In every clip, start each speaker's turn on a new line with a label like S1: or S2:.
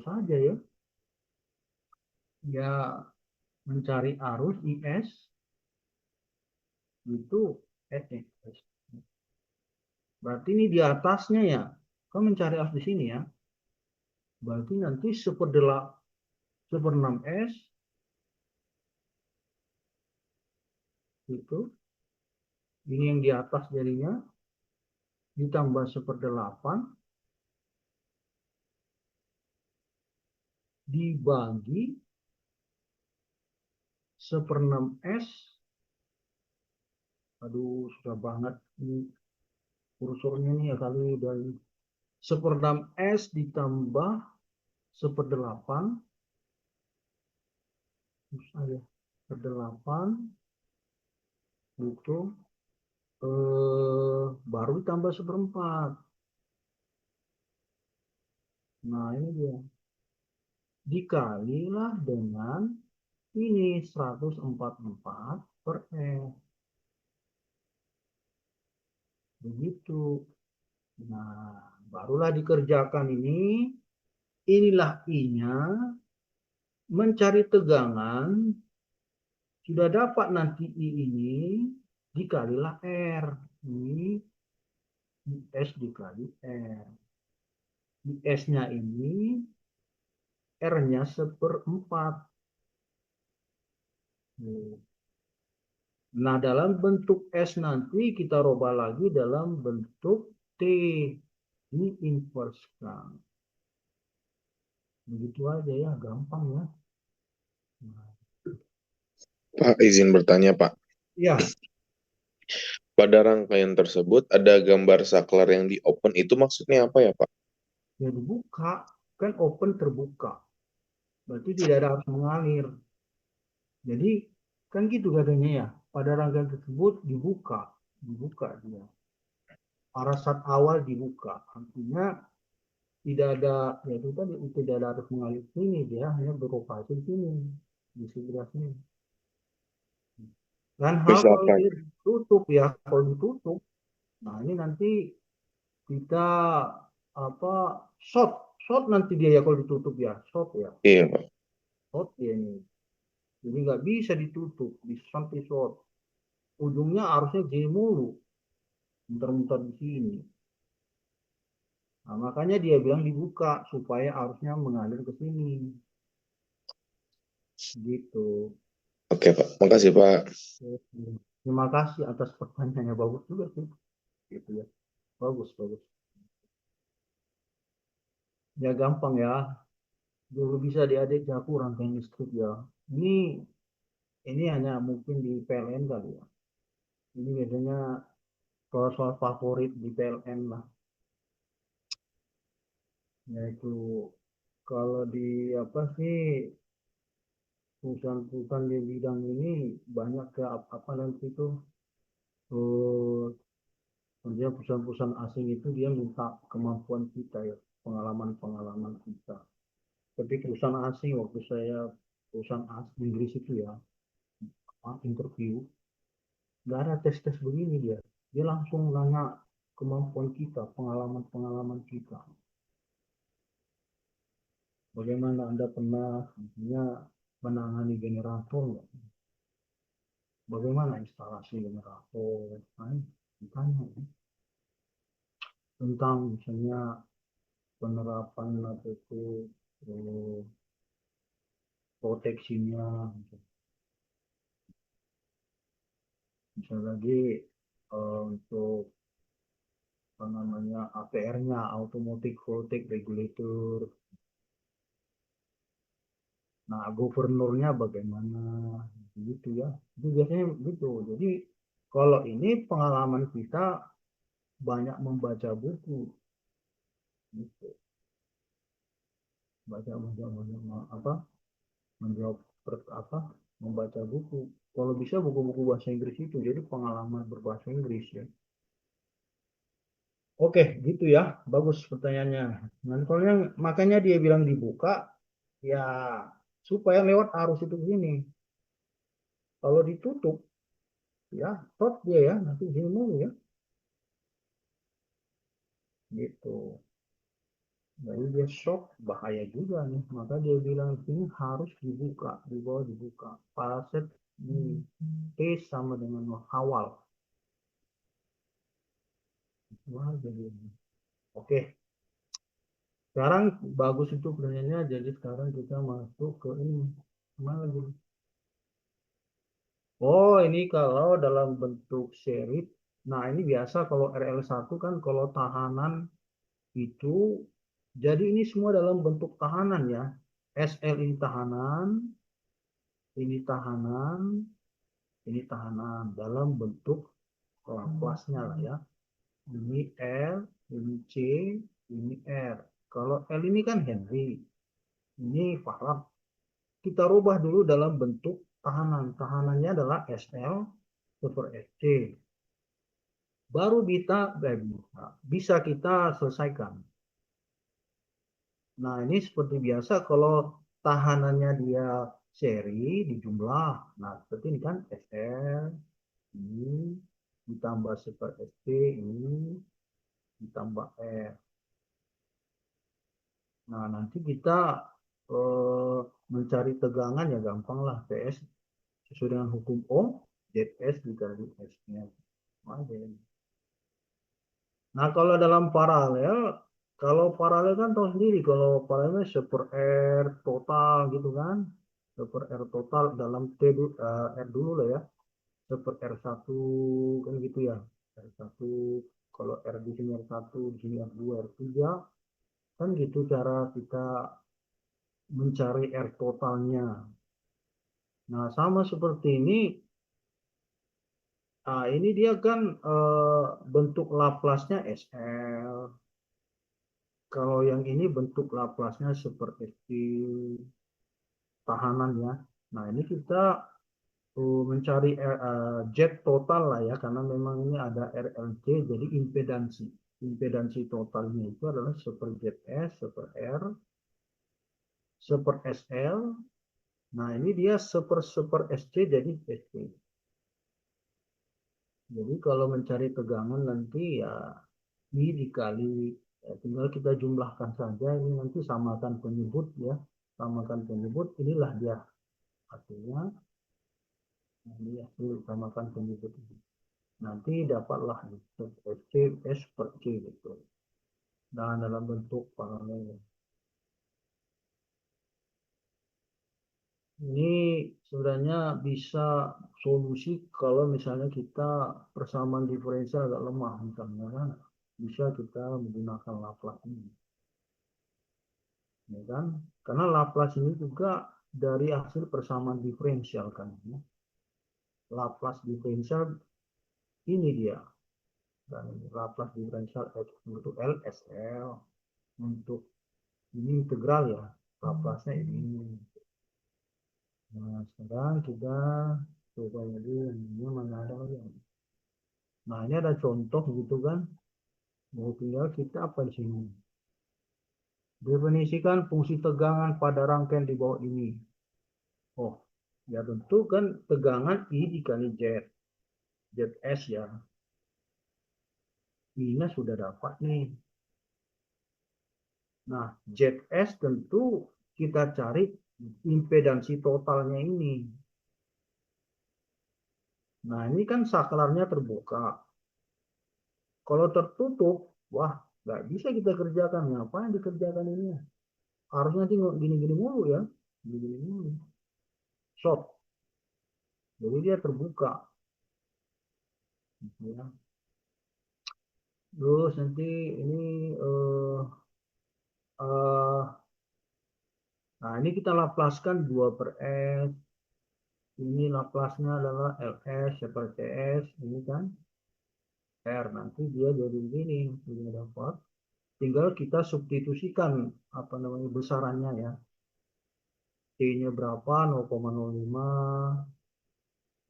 S1: saja ya. Ya mencari arus IS itu S. Berarti ini di atasnya ya. Kau mencari arus di sini ya. Berarti nanti 1/6 S itu ini yang di atas jadinya ditambah 1/8 dibagi 1/6 S. Aduh, susah banget ini kursornya nih ya kali dari 1/6 S ditambah 1/8 susah ya 1/8 itu baru ditambah 1/4. Nah ini dia dikalilah dengan ini 144/S begitu. Nah barulah dikerjakan ini. Inilah I-nya, mencari tegangan, sudah dapat nanti I ini, dikalilah R. Ini S dikali R. S-nya ini, R-nya 1/4. Nah, dalam bentuk S nanti kita rubah lagi dalam bentuk T. Diinverskan. Begitu aja ya, gampang ya.
S2: Pak, izin bertanya, Pak.
S1: Ya,
S2: Pada rangkaian tersebut ada gambar saklar yang di open, itu maksudnya apa ya, Pak?
S1: ya dibuka. Kan open terbuka. Berarti tidak ada arus mengalir. Jadi kan gitu katanya ya. Pada rangkaian tersebut dibuka dia. Parasat awal dibuka. Artinya tidak ada, ya itu tadi tidak ada arus mengalir sini, dia hanya beroperasi sini di sebelah sini. Dan hal kalau
S2: Misalkan,
S1: dia ditutup ya, kalau ditutup, nah ini nanti kita apa short nanti dia ya kalau ditutup ya, short ya,
S2: iya, Pak.
S1: short dia ini. Jadi nggak bisa ditutup, bisa sampai short. Ujungnya harusnya gini mulu, muter-muter di sini. Nah, makanya dia bilang dibuka supaya arusnya mengalir ke sini. Gitu.
S2: Oke, Pak. Makasih, Pak.
S1: Terima kasih atas pertanyaannya, bagus juga sih. Gitu ya. Bagus, bagus. Ya gampang ya. Dulu bisa diadik ya kurang kayak listrik ya. Ini hanya mungkin di PLN kali ya. Ini biasanya soal-soal favorit di PLN lah. Yaitu kalau di apa sih perusahaan-perusahaan di bidang ini banyak ke apa nanti itu kerja perusahaan-perusahaan asing itu dia minta kemampuan kita ya, pengalaman-pengalaman kita. Tapi perusahaan asing waktu saya perusahaan asing Inggris itu ya interview nggak ada tes-tes begini dia langsung nanya kemampuan kita, pengalaman-pengalaman kita. Bagaimana Anda pernah misalnya menangani generator nggak? Bagaimana instalasi generator? Nah, ditanya tentang misalnya penerapan atau itu eh, proteksinya, misalnya lagi untuk apa namanya APR-nya, Automatic Voltage Regulator. Nah, gubernurnya bagaimana? Gitu ya. Itu biasanya gitu. Jadi kalau ini pengalaman kita banyak membaca buku, gitu. Baca apa? Menjawab apa? Membaca buku. Kalau bisa buku-buku bahasa Inggris itu. Jadi pengalaman berbahasa Inggris ya. Oke, gitu ya. Bagus pertanyaannya. Nah, kalau yang makanya dia bilang dibuka, ya supaya lewat arus itu gini. Kalau ditutup, ya tot dia ya, nanti gini mulu ya. Gitu. Jadi dia shock, bahaya juga nih. Maka dia bilang ini harus dibuka, di bawah dibuka. Paraset ini T sama dengan awal. Wah, jadi oke. Sekarang bagus itu pertanyaannya. Jadi sekarang kita masuk ke ini. Mana lagi? Oh, ini kalau dalam bentuk seri. Nah, ini biasa kalau RL1 kan kalau tahanan itu, jadi ini semua dalam bentuk tahanan ya. SL ini tahanan dalam bentuk Laplace-nya lah ya. Ini L, ini C, ini R. Kalau L ini kan Henry, ini Farad. Kita rubah dulu dalam bentuk tahanan. Tahanannya adalah SL super SC. Baru bisa kita selesaikan. Nah, ini seperti biasa kalau tahanannya dia seri dijumlah. Nah, seperti ini kan SL ini ditambah super SC ini ditambah R. Nah, nanti kita mencari tegangan ya gampang lah. PS sesuai dengan hukum Ohm, ZS dikali S-nya. Nah, kalau paralel kan tahu sendiri, kalau paralelnya super R total gitu kan. Super R total dalam R dulu lah ya. Super R1 kan gitu ya. R1, kalau R di sini R1, di sini R2, R3, kan gitu cara kita mencari R totalnya. Nah, sama seperti ini. Nah, ini dia kan bentuk Laplace-nya SL. Kalau yang ini bentuk Laplace-nya seperti tahanan ya. Nah, ini kita mencari Z total lah ya, karena memang ini ada RLC, jadi impedansi. Impedansi totalnya itu adalah super ZS, super R, super SL. Nah, ini dia super super SC jadi SC. Jadi kalau mencari tegangan nanti ya I dikali, ya, tinggal kita jumlahkan saja, ini nanti samakan penyebut ya. Samakan penyebut, inilah dia artinya. Ini ya, samakan penyebut ini. Nanti dapatlah SC S per C gitu. Dan dalam bentuk paralel. Ini sebenarnya bisa solusi kalau misalnya kita persamaan diferensial agak lemah misalnya kan, bisa kita menggunakan Laplace ini, ya kan? Karena Laplace ini juga dari hasil persamaan diferensial kan, ya. Laplace diferensial ini dia, dan Laplace diferensial untuk LSL, untuk ini integral ya, Laplace-nya ini. Nah, sekarang kita coba lagi ini mana ada lagi. Nah, ini ada contoh gitu kan. Mau tinggal kita apa di sini? Definisikan fungsi tegangan pada rangkaian di bawah ini. Oh, ya tentu kan tegangan I dikali Z. ZS ya. I-nya sudah dapat nih. Nah, ZS tentu kita cari impedansi totalnya ini. Nah, ini kan saklarnya terbuka. Kalau tertutup, wah, nggak bisa kita kerjakan. Ngapain dikerjakan ini? Harusnya nanti gini-gini mulu ya. Gini-gini mulu. Short. Jadi dia terbuka. Ya. Terus nanti ini eh, nah ini kita laplaskan 2 per S. Ini laplasnya adalah LS seperti S. Ini kan R. Nanti dia jadi begini. Ini dapat. Tinggal kita substitusikan apa namanya besarannya ya. T-nya berapa? 0,05.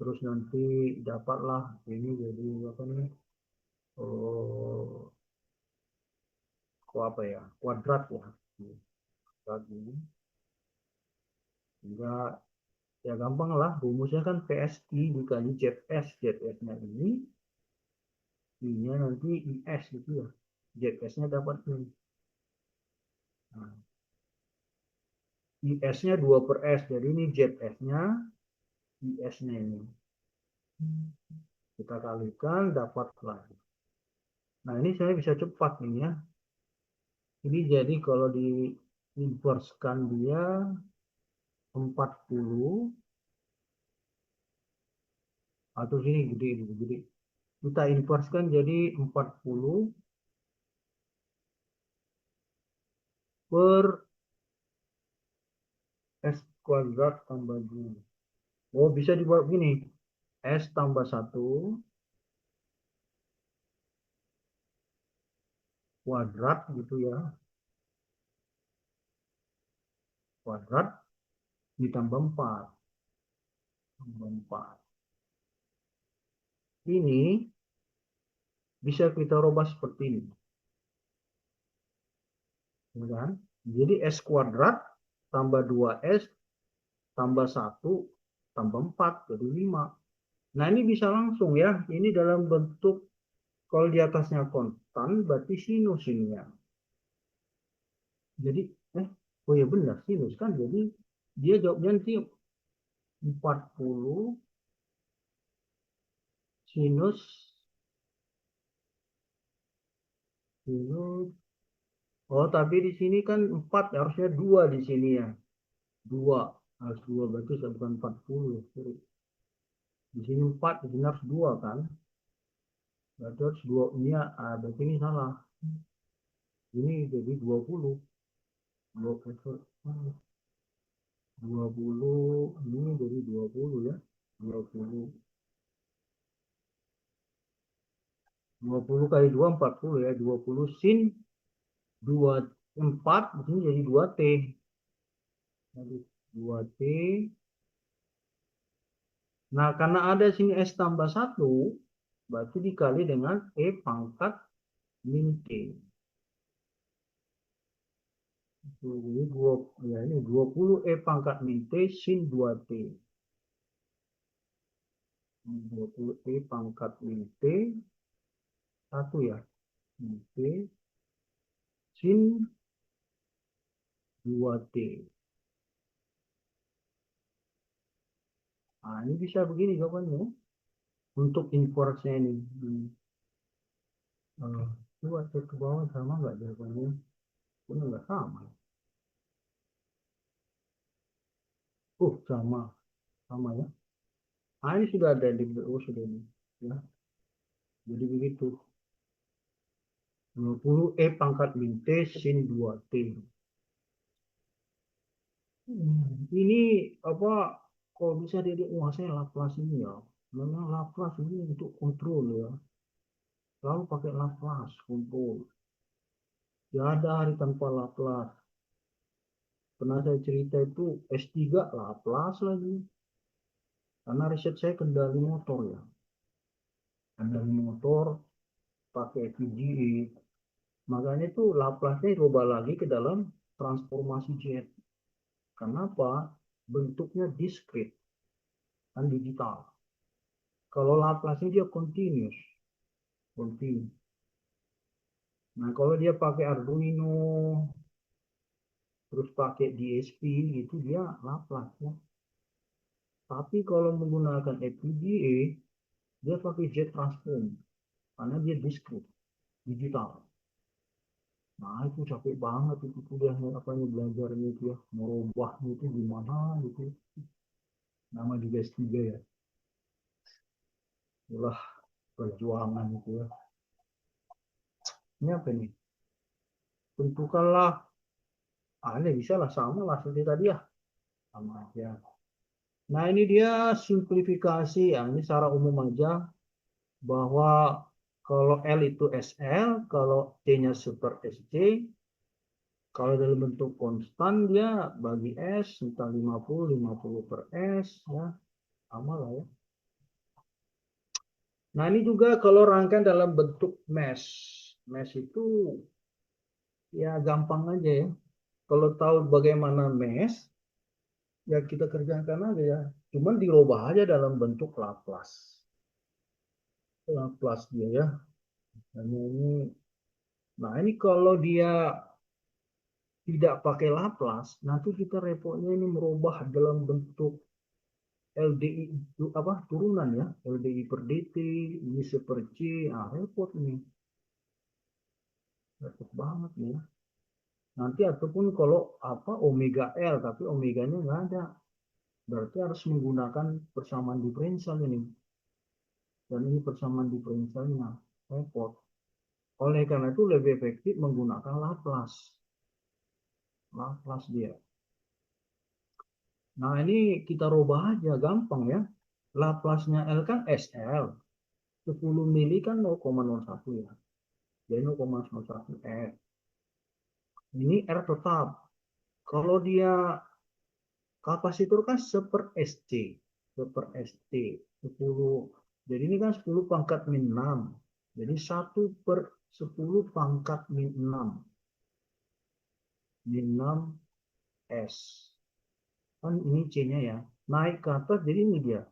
S1: Terus nanti dapatlah ini jadi apa nih? Oh, apa ya? Kuadrat ya. Kuadrat ini. Enggak, ya gampang lah, rumusnya kan PSI dikali ZS. ZS-nya ini, I-nya nanti IS gitu ya. ZS-nya dapat ini. Nah, IS-nya 2 per S. Jadi ini ZS-nya, IS-nya ini. Kita kalikan, dapat lagi. Nah, ini saya bisa cepat ini ya. Ini jadi kalau di inversekan dia 40 atau sini gede ini gede. Kita inversekan jadi 40 per S kuadrat tambah 2. Oh, bisa dibuat gini. S tambah 1 kuadrat gitu ya. Kuadrat ditambah 4. Tambah 4. Ini bisa kita rubah seperti ini. Ya kan? Jadi S kuadrat tambah 2S tambah 1 tambah 4 jadi 5. Nah, ini bisa langsung ya. Ini dalam bentuk kalau di atasnya konstan berarti sinus ini ya. Jadi oh ya benar sinus kan. Jadi dia jawabnya nanti 40 sinus sinus. Oh, tapi di sini kan 4 harusnya 2 di sini ya. 2 harus 2 berarti bukan 40. Di sini 4 di sini harus 2 kan. Berarti harus 2 ini berarti ini salah. Ini jadi 20. 20 ini jadi 20 ya. 20 20 kali 2 40 ya. 20 sin 2 4 di sini jadi 2T. Jadi 2T. Nah, karena ada sini S tambah 1 berarti dikali dengan E pangkat min T. Jadi ya ini 20 E pangkat min T sin 2T. 20 E pangkat min T 1 ya. Min T sin 2T. Nah, ini bisa begini jawabannya. Untuk inverse-nya ini. Coba cek ke bawah sama nggak jawabannya? Ini nggak sama. Sama. Sama ya. Ah, ini sudah ada di sudah ini. Ya. Jadi begitu. 20 E pangkat min T sin 2T. Ini apa kalau bisa jadi menguasai Laplace ini ya. Memang Laplace ini untuk kontrol ya. Selalu pakai Laplace kontrol. Ya ada hari tanpa Laplace. Pernah saya cerita itu S3 Laplace lagi. Karena riset saya kendali motor ya. Kendali motor pakai VGA. Makanya itu Laplace-nya dirubah lagi ke dalam transformasi jet. Kenapa? Bentuknya diskrit, kan digital. Kalau Laplace-nya dia continuous. Continuous. Nah, kalau dia pakai Arduino, terus pakai DSP, gitu dia Laplace ya. Tapi kalau menggunakan FPGA, dia pakai jet transform. Karena dia diskrit, digital. Nah, itu capek banget itu kuliahnya, belajarnya itu ya. Merubahnya itu gimana gitu. Nama juga S3 ya. Itulah perjuangan itu ya. Ini apa nih? Tentukanlah. Ini bisa lah sama lah seperti tadi ya. Sama aja. Nah, ini dia simplifikasi ya. Ini secara umum aja bahwa kalau L itu SL, kalau T-nya super SC, kalau dalam bentuk konstan dia bagi S entah 50 per S ya. Sama lah ya. Nah, ini juga kalau rangkaian dalam bentuk mesh. Mesh itu ya gampang aja ya. Kalau tahu bagaimana mesh, ya kita kerjakan aja ya. Cuman dirubah aja dalam bentuk Laplace. Laplace dia ya. Nah ini kalau dia tidak pakai Laplace, nanti kita repotnya ini merubah dalam bentuk LDI itu apa turunan ya, LDI per dt ini per c, repot ini, repot banget nih ya. Nanti ataupun kalau apa omega L tapi omeganya nggak ada, berarti harus menggunakan persamaan diferensial ini, dan ini persamaan diferensialnya repot. Oleh karena itu lebih efektif menggunakan Laplace, Laplace dia. Nah ini kita rubah aja gampang ya. Laplace-nya L kan SL, 10 mili kan 0,01 ya, jadi 0,01 R. Ini R tetap. Kalau dia kapasitor kan seper SC, seper ST 10. Jadi ini kan 10 pangkat min 6. Jadi 1/10 pangkat min 6. Min 6 S. Kan ini C-nya ya. Naik ke atas jadi ini dia.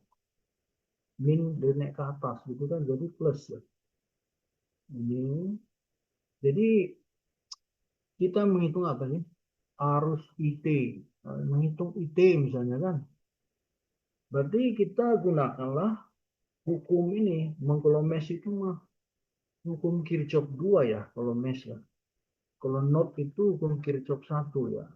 S1: Min dan naik ke atas gitu kan jadi plus ya. Ini. Jadi kita menghitung apa sih? Arus IT. Menghitung IT misalnya kan. Berarti kita gunakanlah hukum ini. Kalau mesh itu mah hukum Kirchhoff 2 ya kalau mesh ya. Kalau node itu hukum Kirchhoff 1 ya.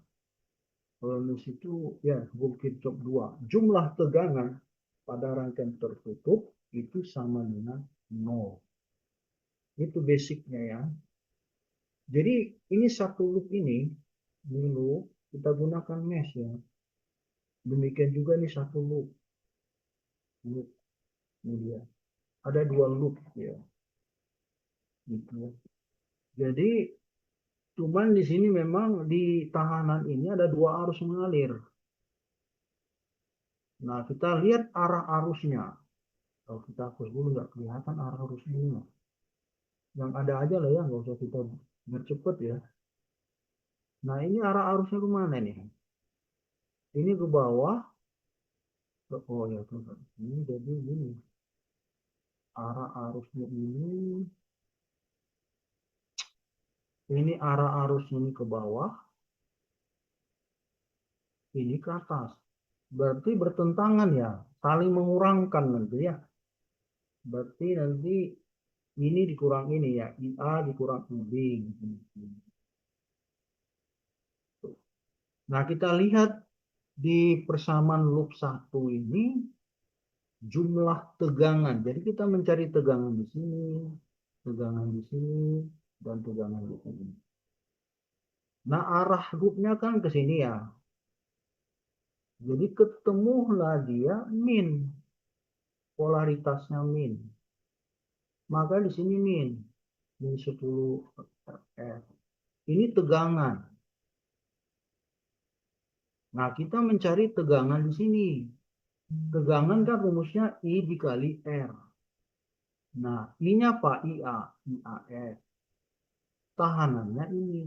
S1: Kalau mesh itu ya hukum Kirchhoff 2. Jumlah tegangan pada rangkaian tertutup itu sama dengan 0. Itu basicnya ya. Jadi ini satu loop ini loop kita gunakan mesh ya. Demikian juga nih satu loop. Loop ini dia. Ada dua loop ya. Gitu. Jadi cuman di sini memang di tahanan ini ada dua arus mengalir. Nah kita lihat arah arusnya. Kalau kita hapus dulu nggak kelihatan arah arusnya. Yang ada aja lah ya, nggak usah kita bercepat ya. Nah ini arah arusnya kemana nih? Ini ke bawah. Oh ya, ini jadi ini. Arah arusnya ini arah arusnya ini ke bawah, ini ke atas. Berarti bertentangan ya, saling mengurangkan nanti ya. Berarti nanti ini dikurang ini ya, IA dikurang IB. Nah kita lihat di persamaan loop 1 ini jumlah tegangan. Jadi kita mencari tegangan di sini, tegangan di sini, dan tegangan di sini. Nah arah loopnya kan ke sini ya. Jadi ketemulah dia min, polaritasnya min. Maka di sini min 10 R. Ini tegangan. Nah, kita mencari tegangan di sini. Tegangan kan rumusnya I dikali R. Nah, I-nya apa? IA, IAR. Tahanannya ini.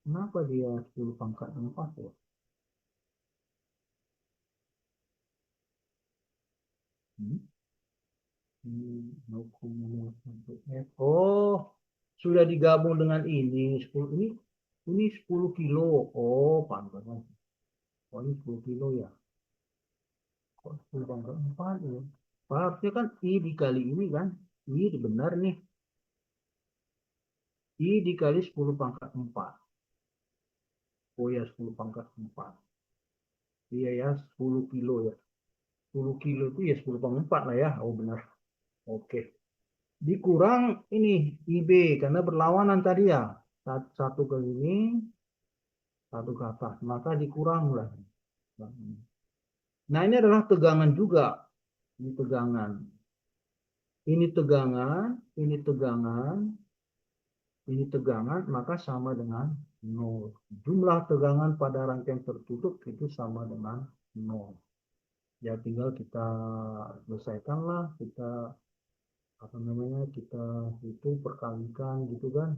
S1: Kenapa dia 10 pangkat 4 ya? Hmm? 0,01 F. Oh, sudah digabung dengan ini 10 ini 10 kilo. Oh, pantas. Oh, ini 10 kilo ya. Kok 10 pangkat 4 ya? Harusnya kan I dikali ini kan. I benar nih. I dikali 10 pangkat 4. Oh ya 10 pangkat 4. Iya ya 10 kilo ya. 10 kilo itu ya 10 pangkat 4 lah ya. Oh benar. Oke. Dikurang ini IB karena berlawanan tadi ya. Satu ke sini, satu ke atas. Maka dikurang lah. Nah ini adalah tegangan juga. Ini tegangan. Ini tegangan, ini tegangan, ini tegangan, maka sama dengan 0. Jumlah tegangan pada rangkaian tertutup itu sama dengan 0. Ya tinggal kita selesaikanlah, kita apa namanya, kita itu perkalikan gitu kan.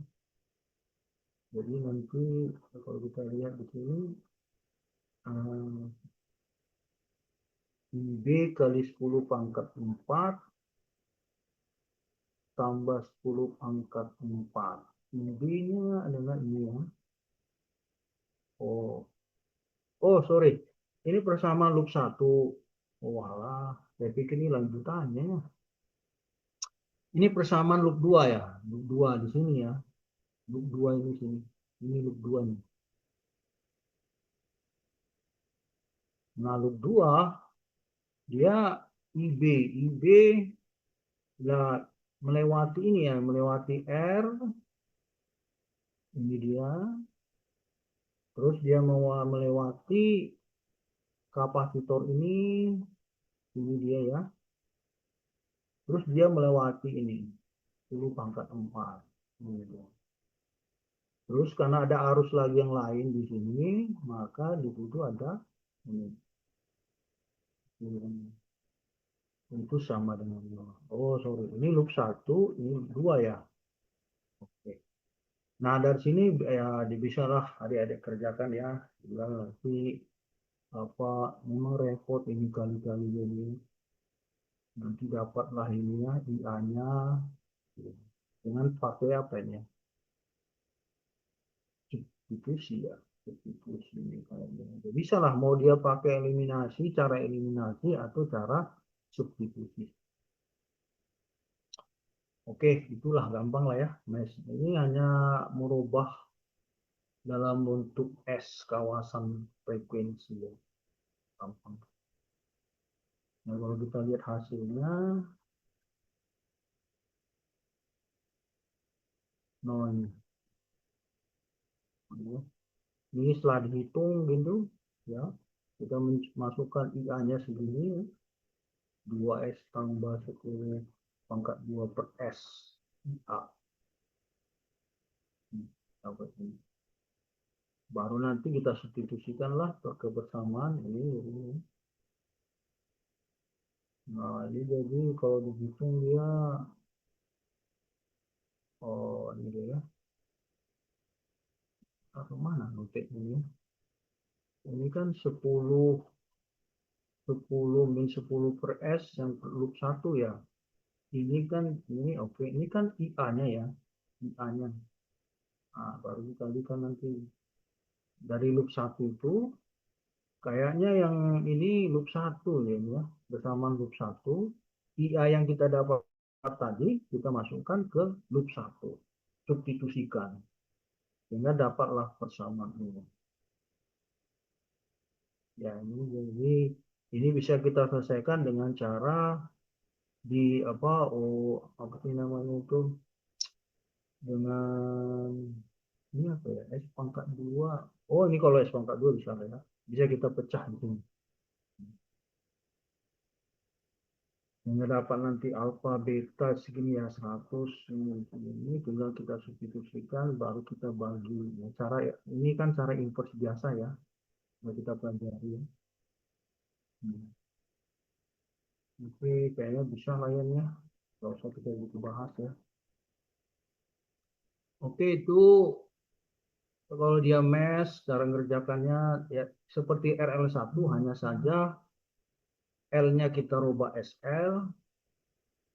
S1: Jadi nanti kalau kita lihat di sini IB kali 10 pangkat 4 tambah 10 pangkat 4. Intinya adalah ini ya. Oh, oh sorry. Ini persamaan loop 1. Oh, walah. Saya pikir ini lanjutannya. Ini persamaan loop 2 ya. Loop 2 di sini ya. Loop 2 ini sini. Ini loop 2 nih. Nah, loop 2 dia IB. IB ya melewati ini ya, melewati R. Ini dia. Terus dia mau melewati kapasitor ini dia ya. Terus dia melewati ini, 10 pangkat 4. Ini dia. Terus karena ada arus lagi yang lain di sini, maka di situ ada ini. Itu sama dengan oh sorry, ini loop 1, ini loop 2 ya. Oke. Nah dari sini ya bisalah adik-adik kerjakan ya. Bilang nanti apa memang repot ini kali-kali ini. Nanti dapatlah ini ya IA-nya dengan pakai apa ini ya? Substitusi ya. Substitusi ini kayaknya. Bisa lah mau dia pakai eliminasi, cara eliminasi atau cara substitusi. Oke, itulah gampang lah ya. Mes. Ini hanya merubah dalam bentuk S kawasan frekuensi ya. Gampang. Nah, kalau kita lihat hasilnya, nah ini setelah dihitung gitu, ya kita masukkan IA-nya segini, 2S tambah 10 pangkat 2 per S IA. Baru nanti kita substitusikanlah ke kebersamaan ini. Nah ini jadi kalau dihitung dia, oh ini dia ya, atau mana notek ini? Ini kan 10 min 10 per S yang loop 1 ya. Ini kan ini oke, ini kan IA-nya ya. IA-nya. Nah, baru dikalikan nanti dari loop 1 itu kayaknya yang ini loop 1 ya, bersamaan loop 1. IA yang kita dapat tadi kita masukkan ke loop 1. Substitusikan. Sehingga dapatlah persamaan ini. Ya, ini bisa kita selesaikan dengan cara di apa sih namanya itu dengan ini apa ya S pangkat 2. Oh ini kalau S pangkat 2 bisa ya, bisa kita pecah di sini sehingga dapat nanti alfa beta segini ya 100 ini tinggal kita substitusikan baru kita bagi ya, cara ini kan cara inverse biasa ya yang kita pelajari ya. Oke kayaknya bisa layannya nggak usah kita butuh bahas ya. Oke itu kalau dia mesh cara mengerjakannya ya seperti RL1 hanya saja L-nya kita rubah SL,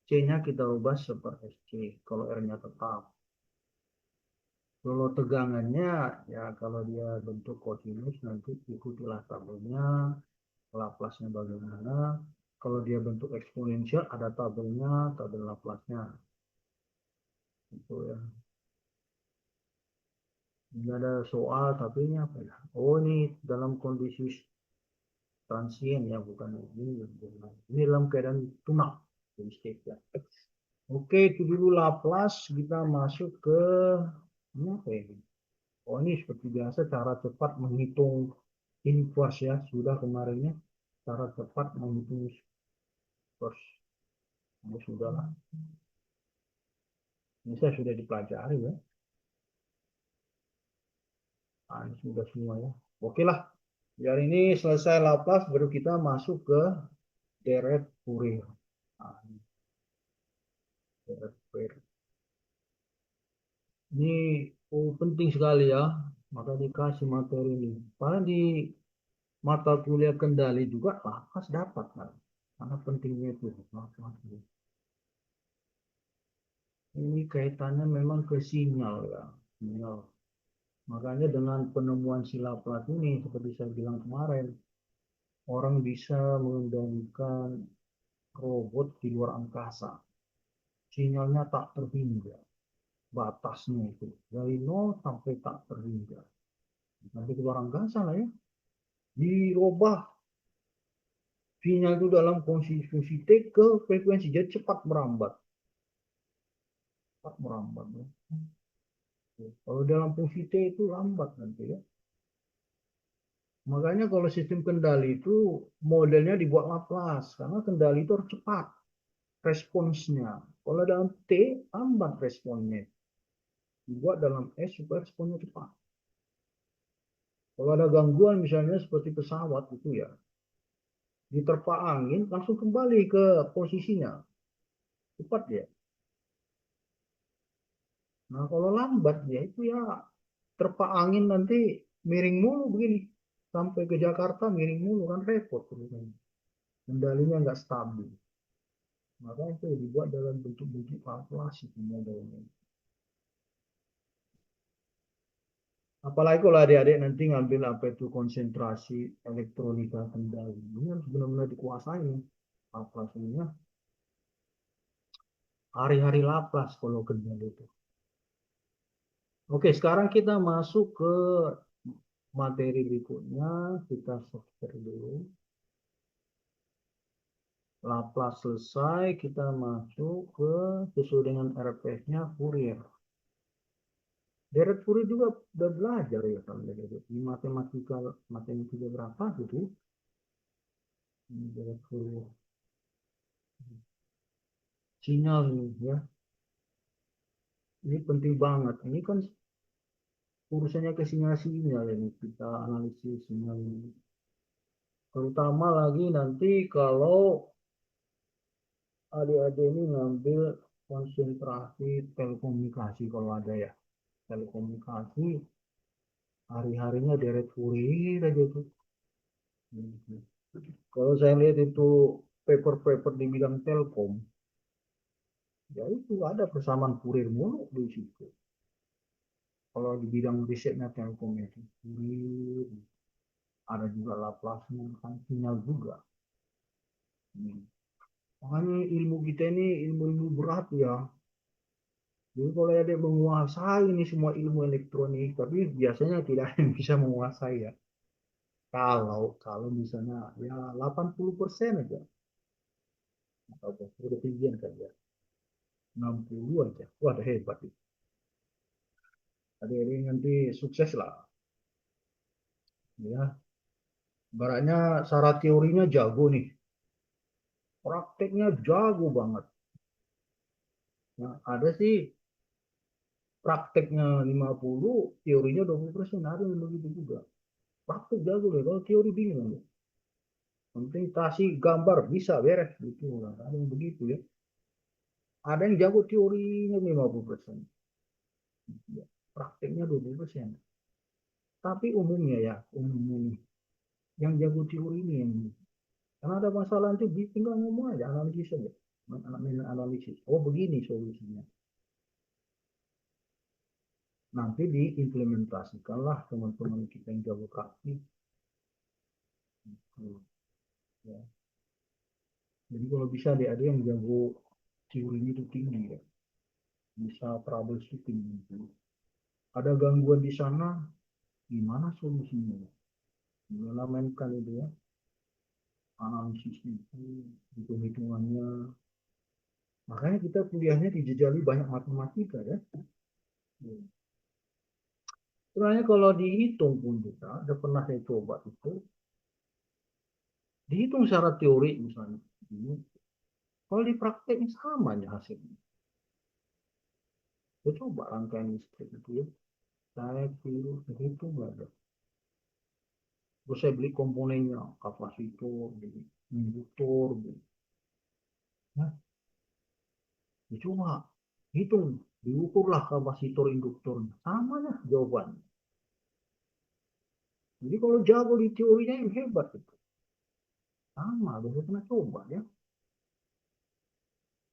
S1: C-nya kita rubah per SC kalau R-nya tetap. Kalau tegangannya ya kalau dia bentuk kosinus nanti ikutilah tabelnya, Laplace-nya bagaimana. Kalau dia bentuk eksponensial ada tabelnya, tabel Laplace-nya. Itu ya. Ini ada soal tapi ini apa ya? Oh ini dalam kondisi transien ya bukan ini dalam keadaan tunak ya. Oke itu dulu Laplace kita masuk ke ini apa ya? Oh ini seperti biasa cara cepat menghitung inverse ya sudah kemarinnya cara cepat menghitung inverse ini sudahlah ini saya sudah dipelajari ya. Nah, ini sudah semua ya. Oke lah hari ini selesai Laplace baru kita masuk ke deret Fourier. Nah, deret Fourier ini penting sekali ya maka dikasih materi ini padahal di mata kuliah kendali juga Laplace dapat kan karena pentingnya itu Laplace. Ini kaitannya memang ke sinyal ya. Sinyal. Makanya dengan penemuan si Laplace ini, seperti saya bilang kemarin, orang bisa mengembangkan robot di luar angkasa. Sinyalnya tak terhingga. Batasnya itu. Dari nol sampai tak terhingga. Sampai ke luar angkasa lah ya. Dirubah sinyal itu dalam fungsi T ke frekuensi. Jadi cepat merambat. Cepat merambat. Ya. Kalau dalam fungsi T itu lambat nanti ya. Makanya kalau sistem kendali itu modelnya dibuat Laplace karena kendali itu harus cepat responsnya. Kalau dalam T lambat responnya. Dibuat dalam S supaya responnya cepat. Kalau ada gangguan misalnya seperti pesawat itu ya, diterpa angin langsung kembali ke posisinya. Cepat ya. Nah kalau lambat ya itu ya terpa angin nanti miring mulu begini. Sampai ke Jakarta miring mulu kan repot. Kendalinya nggak stabil. Maka itu dibuat dalam bentuk-bentuk kalkulasi modelnya. Apalagi kalau adik-adik nanti ngambil apa itu konsentrasi elektronika kendali. Ini harus benar-benar dikuasai. Laplace-nya hari-hari Laplace kalau kendali itu. Oke, sekarang kita masuk ke materi berikutnya. Kita subscribe dulu. Laplace selesai, kita masuk ke sesuai dengan RPS-nya Fourier. Deret Fourier juga udah belajar ya kalau di matematika berapa gitu. Deret Fourier. Sinyal nih ya. Ini penting banget. Ini kan urusannya ke sinyal-sinyal ini kita analisis sinyal ini. Terutama lagi nanti kalau adik-adik ini ngambil konsentrasi telekomunikasi kalau ada ya. Telekomunikasi hari-harinya deret Fourier aja tuh. Kalau saya lihat itu paper-paper di bidang telkom, ya itu ada persamaan Fourier mulu di situ. Kalau di bidang risetnya telkom itu Fourier, ada juga Laplace-nya kan sinyal juga. Makanya ilmu kita ini ilmu-ilmu berat ya. Jadi kalau ada yang menguasai ini semua ilmu elektronik, tapi biasanya tidak ada yang bisa menguasai ya. Kalau misalnya ya 80% aja, atau udah tinggian kan ya, 60 aja. Wah, ada hebat itu. Ada ini nanti sukses lah. Ya, baraknya syarat teorinya jago nih. Prakteknya jago banget. Nah, ada sih prakteknya 50, teorinya 20%. Ada yang begitu juga. Praktek jago deh. Kalau teori bingung. Penting kasih gambar bisa beres gitu. Nah, ada yang begitu ya. Ada yang jago teorinya 50%. Ya, prakteknya 20%. Tapi umumnya ya, umumnya nih. Yang jago teori ini yang karena ada masalah nanti tinggal ngomong aja, analisis aja. Analisis. Oh begini solusinya. Nanti diimplementasikanlah teman-teman kita yang jago praktik. Ya. Jadi kalau bisa ada yang jago teorinya itu tinggi ya. Bisa troubleshooting gitu. Ada gangguan di sana, gimana solusinya? Mengamankan itu ya, analisis itu, hitung-hitungannya. Makanya kita kuliahnya dijejali banyak matematika ya. Sebenarnya kalau dihitung pun kita, ada pernah saya coba itu, dihitung secara teori misalnya. Kalau di prakteknya sama aja hasilnya. Saya coba rangkaian listrik itu ya. Saya pilih, hitung nggak ada. Terus saya beli komponennya, kapasitor, induktor. Nah, cuma hitung, diukurlah kapasitor induktornya. Sama ya jawaban. Jadi kalau jago di teorinya yang hebat itu. Sama, saya pernah coba ya.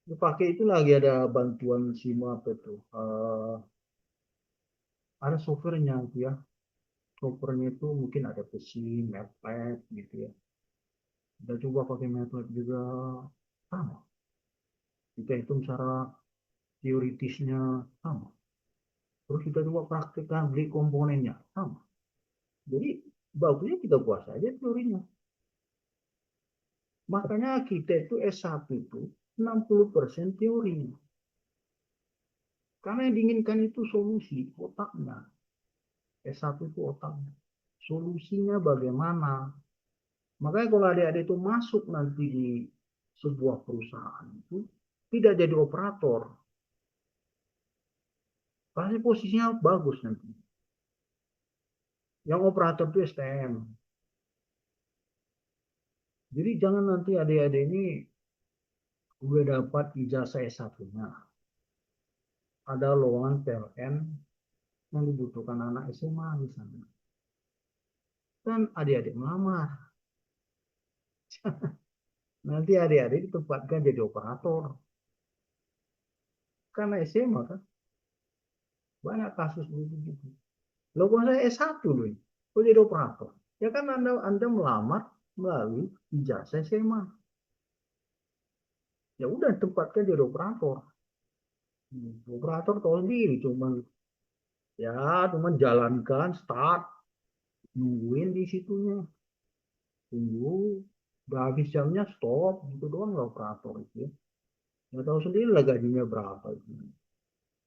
S1: Dipakai itu lagi ada bantuan SIM apa itu? Ada softwarenya gitu ya. Softwarenya itu mungkin ada SIM, MATLAB gitu ya. Kita coba pakai MATLAB juga sama. Kita hitung secara teoritisnya sama. Terus kita coba praktekkan beli komponennya sama. Jadi bagusnya kita kuasai aja teorinya. Makanya kita itu S1 itu 60% teori. Karena yang diinginkan itu solusi, otaknya. S1 itu otaknya. Solusinya bagaimana? Makanya kalau adik-adik itu masuk nanti di sebuah perusahaan itu tidak jadi operator. Pasti posisinya bagus nanti. Yang operator itu STM. Jadi jangan nanti adik-adik ini udah dapat ijazah S1-nya. Ada lowongan PLN yang dibutuhkan anak SMA di sana. Dan adik-adik melamar. Nanti adik-adik ditempatkan jadi operator. Karena SMA kan banyak kasus begitu. Lo kok saya S1 loh, kok jadi operator? Ya kan Anda melamar melalui ijazah SMA. Ya udah tempatkan jadi operator. Operator tahu sendiri, cuman jalankan, start, nungguin di situnya, tunggu, udah habis jamnya stop, gitu doang lah operator itu. Ya tahu sendiri lah gajinya berapa itu.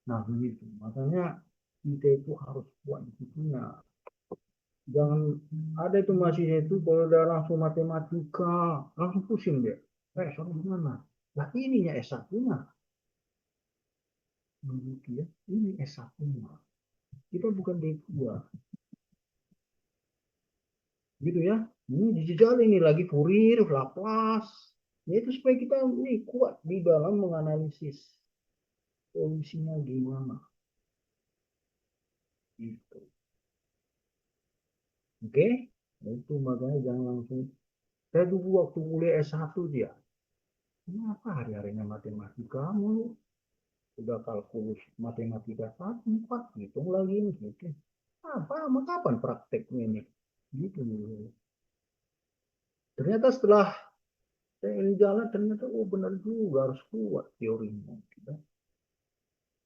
S1: Nah begitu, makanya kita itu harus kuat di situnya. Jangan ada itu mahasiswa itu kalau udah langsung matematika langsung pusing dia. Soal gimana? Nah ininya S1-nya begitu ya. Ini S1-nya. Kita bukan D2 gitu ya. Ini dijejal ini lagi Fourier, Laplace. Ya itu supaya kita ini kuat di dalam menganalisis solusinya gimana. Gitu. Oke? Nah, itu makanya jangan langsung. Saya dulu waktu kuliah S1 dia. Kenapa hari-harinya matematika mulu? Udah kalkulus matematika 4 hitung lagi ini gitu. Apa kapan prakteknya ini? Gitu. Ternyata setelah saya ini jalan ternyata benar juga harus kuat teorinya. Kita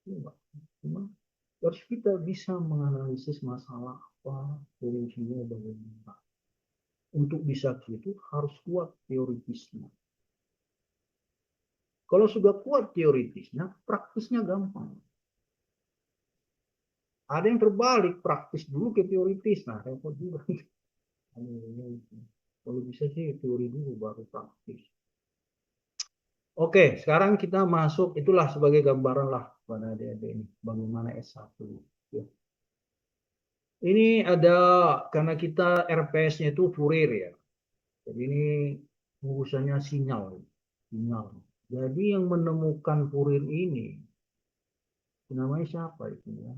S1: kuat. Cuma harus kita bisa menganalisis masalah apa, solusinya bagaimana. Untuk bisa gitu harus kuat teoritisnya. Kalau sudah kuat teoritisnya, praktisnya gampang. Ada yang terbalik, praktis dulu ke teoritis. Nah, repot juga. Kalau bisa sih teori dulu baru praktis. Oke, sekarang kita masuk, itulah sebagai gambaran lah pada adik-adik ini. Bagaimana S1. Ya. Ini ada, karena kita RPS-nya itu Fourier ya. Jadi ini urusannya sinyal. Sinyal. Jadi yang menemukan Fourier ini, namanya siapa itu ya?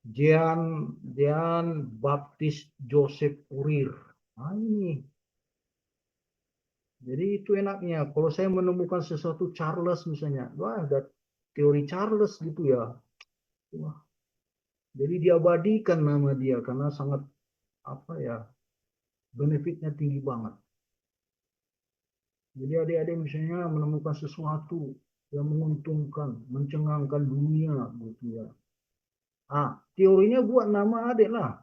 S1: Jean Jean Baptiste Joseph Fourier. Nah ini. Jadi itu enaknya. Kalau saya menemukan sesuatu Charles misalnya, wah ada teori Charles gitu ya. Wah, jadi diabadikan nama dia karena sangat apa ya, benefitnya tinggi banget. Jadi adik-adik misalnya menemukan sesuatu yang menguntungkan, mencengangkan dunia gitu ya. Ah, teorinya buat nama adik lah.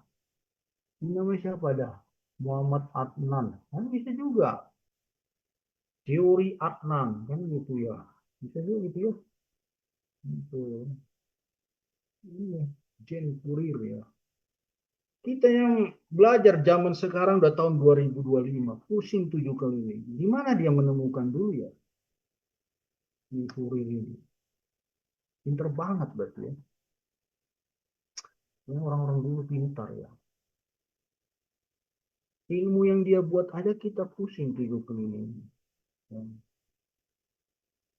S1: Ini namanya siapa dah? Muhammad Adnan. Kan bisa juga. Teori Adnan kan gitu ya. Bisa juga gitu ya. Gitu. Iya, Jane Fourier ya. Kita yang belajar zaman sekarang udah tahun 2025, pusing 7 kali ini. Gimana dia menemukan dulu ya? Di Fourier ini. Pinter banget berarti ya. Ini orang-orang dulu pintar ya. Ilmu yang dia buat aja kita pusing 7 kali ini.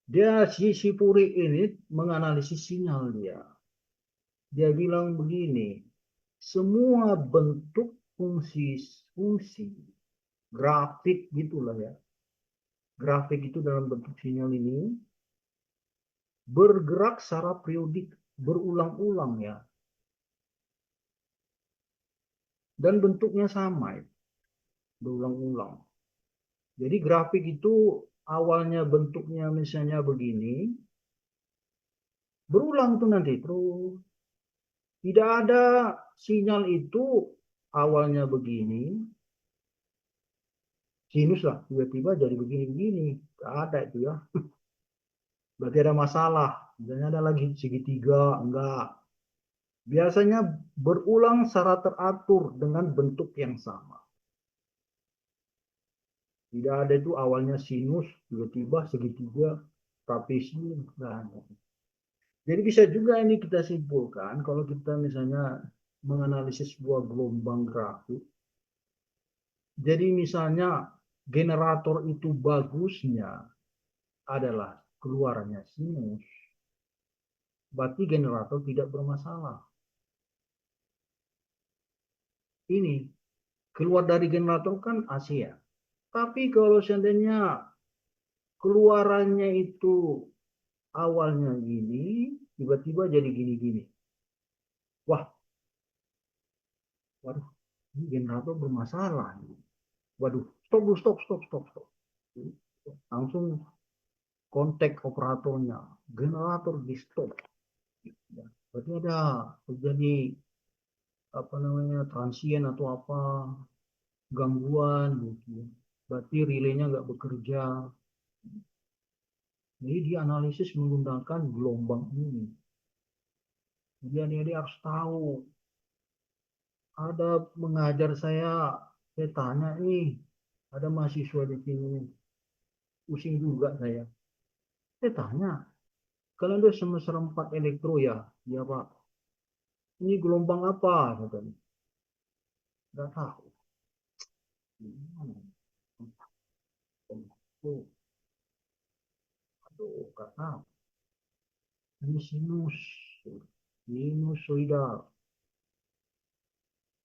S1: Dia si Fourier ini menganalisis sinyal dia. Dia bilang begini, semua bentuk fungsi grafik gitulah ya. grafik itu dalam bentuk sinyal ini bergerak secara periodik, berulang-ulang ya. Dan bentuknya sama, berulang-ulang. Jadi grafik itu awalnya bentuknya misalnya begini, berulang tuh nanti terus. Tidak ada sinyal itu awalnya begini, sinus lah, tiba-tiba jadi begini-begini. Tidak ada itu ya. Berarti ada masalah. Misalnya ada lagi segitiga, enggak. Biasanya berulang secara teratur dengan bentuk yang sama. Tidak ada itu awalnya sinus, tiba-tiba segitiga, trapesium. Nah, jadi bisa juga ini kita simpulkan kalau kita misalnya menganalisis sebuah gelombang grafik. Jadi misalnya generator itu bagusnya adalah keluarannya sinus, berarti generator tidak bermasalah. Ini keluar dari generator kan AC ya. Tapi kalau seandainya keluarannya itu awalnya gini, tiba-tiba jadi gini-gini. Wah, waduh, ini generator bermasalah. Waduh, stop, stop, stop, stop, stop. Langsung kontak operatornya, generator di stop. Berarti ada terjadi apa namanya transien atau apa gangguan gitu. Berarti relaynya nggak bekerja. Jadi dia analisis menggunakan gelombang ini. Jadi adik-adik harus tahu. Ada mengajar saya tanya nih, ada mahasiswa di sini, pusing juga saya. Saya tanya, kalian udah semester 4 elektro ya? Ya Pak. Ini gelombang apa? Katanya. Nggak tahu. Oh, aduh, nggak tahu. Ini sinus, sinusoidal.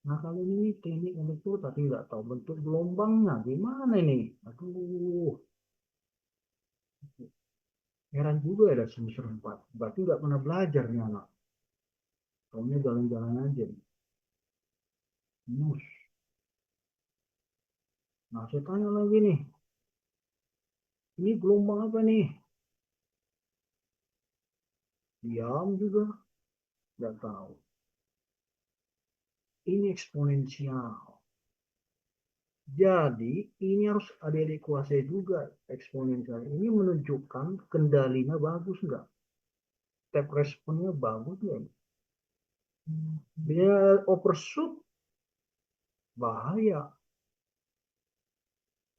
S1: Nah kalau ini teknik elektro tapi nggak tahu bentuk gelombangnya gimana ini? Aduh, heran juga ya dari semester 4. Berarti nggak pernah belajar nih anak. Soalnya jalan-jalan aja. Sinus. Nah saya tanya lagi nih, ini gelombang apa nih? Diam juga, nggak tahu. Ini eksponensial. Jadi ini harus adik-adik kuasai juga eksponensial. Ini menunjukkan kendalinya bagus nggak? Step responnya bagus nggak? Dia overshoot bahaya.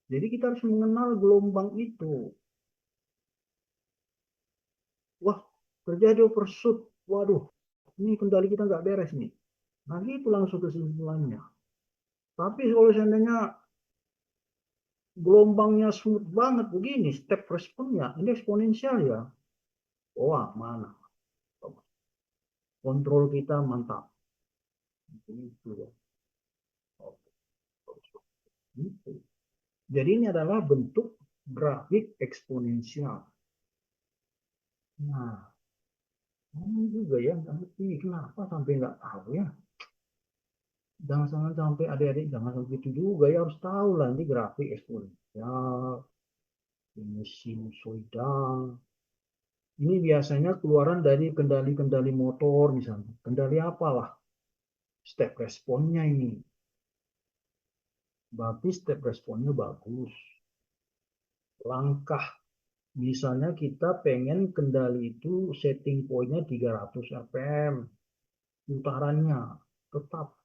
S1: Jadi kita harus mengenal gelombang itu. Wah, terjadi overshoot. Waduh, ini kendali kita nggak beres nih. Nah, itu langsung kesimpulannya. Tapi kalau seandainya gelombangnya smooth banget begini, step responnya, ini eksponensial ya. Wah, mana? Kontrol kita mantap. Itu ya. Gitu. Jadi ini adalah bentuk grafik eksponensial. Nah, ini juga ya, ini kenapa sampai nggak tahu ya? Jangan sampai adik-adik jangan sampai itu juga ya harus tahu lah ini grafik eksponensial, ini sinusoidal. Ini biasanya keluaran dari kendali-kendali motor misalnya. Kendali apalah? Step responnya ini. Berarti step responnya bagus. Langkah misalnya kita pengen kendali itu setting pointnya 300 rpm. Putarannya tetap.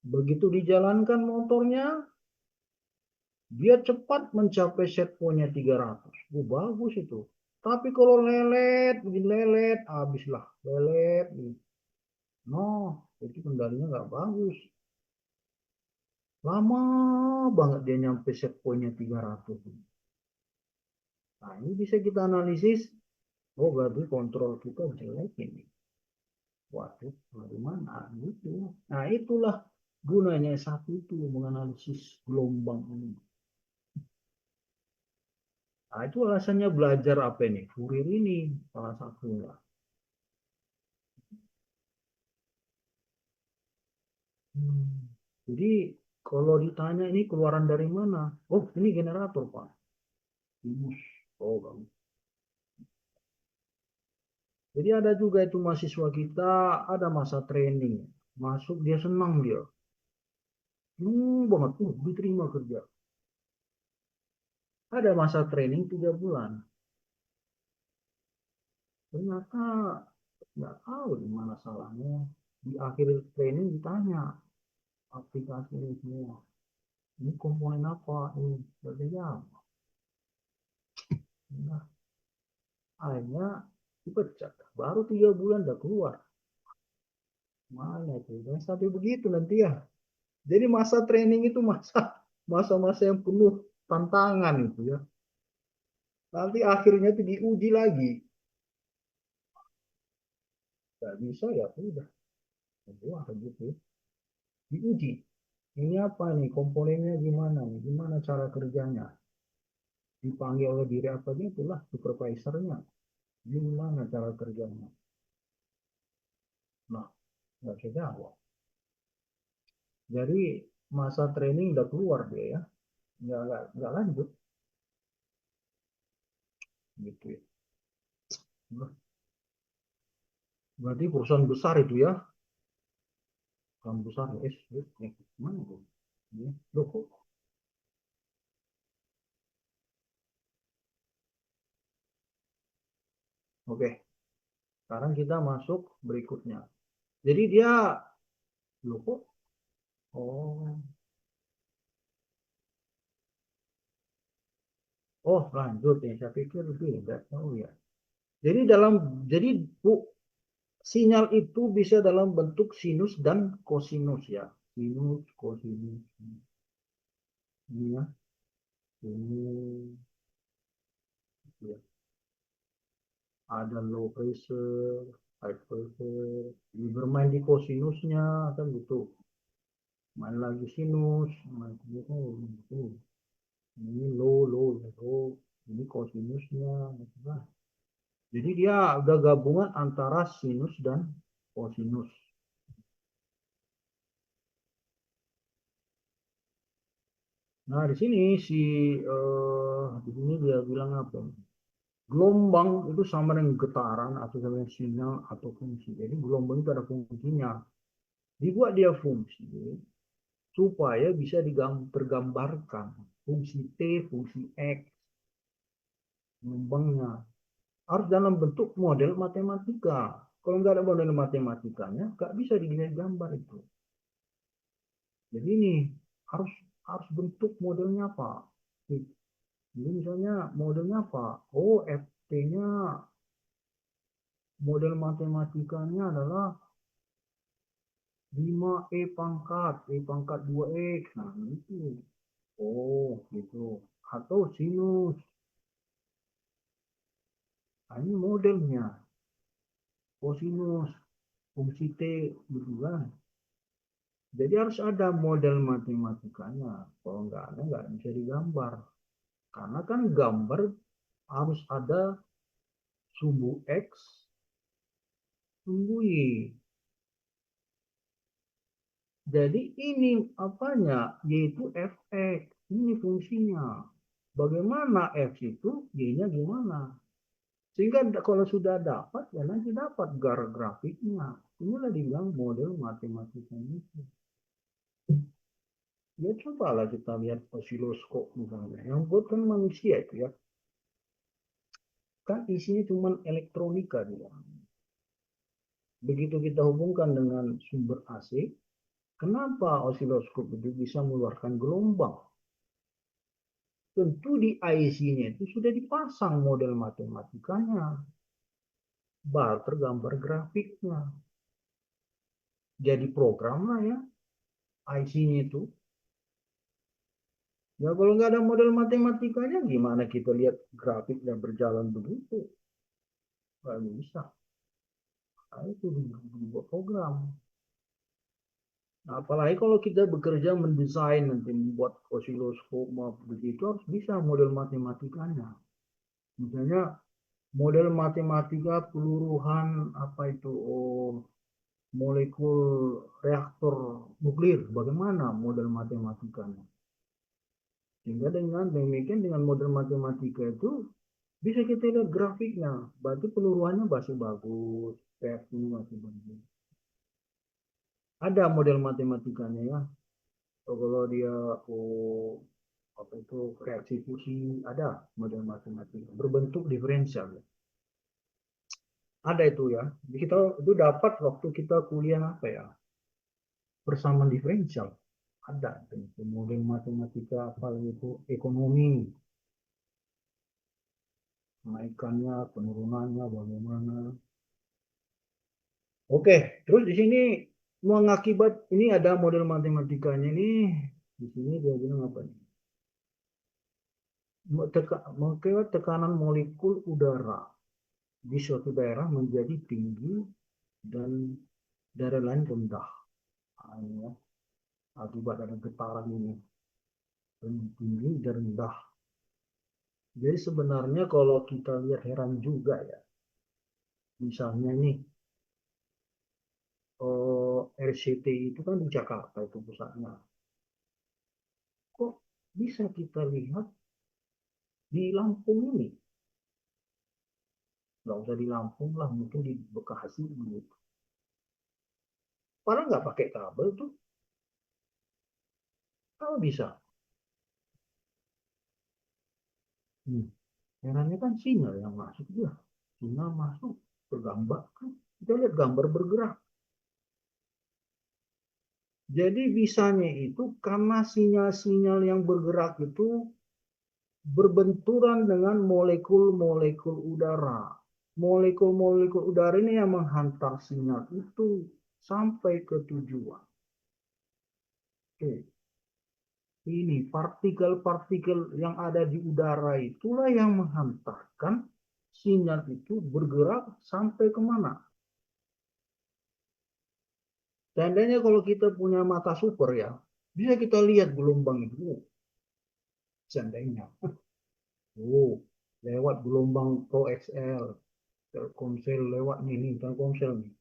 S1: Begitu dijalankan motornya, dia cepat mencapai set pointnya 300. Oh, bagus itu. Tapi kalau lelet, begini lelet, habislah lelet. No, itu kendalinya nggak bagus. Lama banget dia nyampe set pointnya 300. Nah, ini bisa kita analisis. Oh, berarti kontrol kita jelek ini. Waduh, bagaimana? Gitu. Nah, itulah gunanya satu itu menganalisis gelombang ini. Nah, itu alasannya belajar apa ini? Fourier ini salah satunya. Hmm. Jadi kalau ditanya ini keluaran dari mana? Oh, ini generator, Pak. Sinus. Oh, bagus. Jadi ada juga itu mahasiswa kita, ada masa training. Masuk dia senang dia. Banget tuh diterima kerja. Ada masa training 3 bulan. Ternyata nggak tahu di mana salahnya. Di akhir training ditanya aplikasi ini semua. Ini komponen apa? Ini berbeda. Nah, akhirnya dipecat. Baru 3 bulan udah keluar. Mana itu? Dan sampai begitu nanti ya. Jadi masa training itu masa-masa yang penuh tantangan itu ya. Nanti akhirnya itu diuji lagi. Gak bisa ya udah. Wah gitu. Diuji. Ini apa nih komponennya gimana nih? Gimana cara kerjanya? Dipanggil oleh diri apa aja itulah supervisornya. Ini gimana cara kerjanya? Nah, nggak bisa jawab. Jadi masa training udah keluar dia ya. Nggak lanjut gitu ya. Berarti perusahaan besar itu ya. Perusahaan besar mana tuh? Ya, loh kok. Oke, sekarang kita masuk berikutnya. Jadi dia, loh kok. Oh, oh lanjut ya. Saya pikir beda. Oh ya. Jadi jadi Bu, sinyal itu bisa dalam bentuk sinus dan kosinus ya. Sinus, kosinus. Ini ya. Ini ya. Ada low pressure, high pressure. Ini bermain di kosinusnya kan gitu. Main lagi sinus, main sinus. Oh, gitu. Ini low. Ini kosinusnya. Gitu lah. Jadi dia udah gabungan antara sinus dan kosinus. Nah, di sini di sini dia bilang apa? Gelombang itu sama dengan getaran atau sama dengan sinyal atau fungsi. Jadi gelombang itu ada fungsinya. Dibuat dia fungsi supaya bisa tergambarkan fungsi T, fungsi X, gelombangnya. Harus dalam bentuk model matematika. Kalau nggak ada model matematikanya, nggak bisa dilihat gambar itu. Jadi ini harus harus bentuk modelnya apa? Jadi misalnya modelnya apa? Oh, FT-nya model matematikanya adalah 5E pangkat 2X. Nah, itu. Oh, gitu. Atau sinus. Nah, ini modelnya. Kosinus, fungsi T, gitu kan. Jadi harus ada model matematikanya. Kalau nggak ada, nggak bisa digambar. Karena kan gambar harus ada sumbu X, sumbu Y. Jadi ini apanya? Yaitu fx. Ini fungsinya. Bagaimana x itu, y-nya gimana? Sehingga kalau sudah dapat, ya nanti dapat grafiknya. Inilah dibilang model matematika itu. Ya cobalah kita lihat osiloskop misalnya. Yang buat kan manusia itu ya. Kan isinya cuma elektronika dia. Begitu kita hubungkan dengan sumber AC, kenapa osiloskop itu bisa mengeluarkan gelombang? Tentu di IC-nya itu sudah dipasang model matematikanya, baru tergambar grafiknya. Jadi program lah ya, IC-nya itu. Ya kalau nggak ada model matematikanya, gimana kita lihat grafik dan berjalan begitu? Nggak bisa. Nah, itu dibuat program. Nah, apalagi kalau kita bekerja mendesain nanti membuat osiloskop begitu harus bisa model matematikanya. Misalnya model matematika peluruhan apa itu molekul reaktor nuklir, bagaimana model matematikanya? Sehingga dengan demikian dengan model matematika itu bisa kita lihat grafiknya, berarti peluruhannya masih bagus, reaksinya masih bagus. Ada model matematikanya ya. Kalau dia apa itu reaksi fusi, ada model matematika berbentuk diferensial. Ada itu ya. Jadi kita itu dapat waktu kita kuliah apa ya? Persamaan diferensial. Ada itu model matematika apa itu ekonomi, kenaikannya, penurunannya bagaimana. Oke, terus di sini mengakibat ini ada model matematikanya ini di sini dia bilang apa nih? Mengakibat tekanan molekul udara di suatu daerah menjadi tinggi dan daerah lain rendah. Nah, ini ya, akibat ada getaran ini tinggi dan rendah. Jadi sebenarnya kalau kita lihat heran juga ya, misalnya nih RCT itu kan di Jakarta itu pusatnya. Kok bisa kita lihat di Lampung ini? Nggak usah di Lampung lah, mungkin di Bekasi gitu. Padahal nggak pakai kabel tuh, kalau bisa. Hmm. Herannya kan sinyal yang masuk dia. Sinyal masuk ke gambar. Kan kita lihat gambar bergerak. Jadi bisanya itu karena sinyal-sinyal yang bergerak itu berbenturan dengan molekul-molekul udara. Molekul-molekul udara ini yang menghantar sinyal itu sampai ke tujuan. Oke. Ini partikel-partikel yang ada di udara itulah yang menghantarkan sinyal itu bergerak sampai kemana. Seandainya kalau kita punya mata super ya, bisa kita lihat gelombang itu. Seandainya, oh, lewat gelombang coaxial, Telkomsel lewat nih, Telkomsel nih.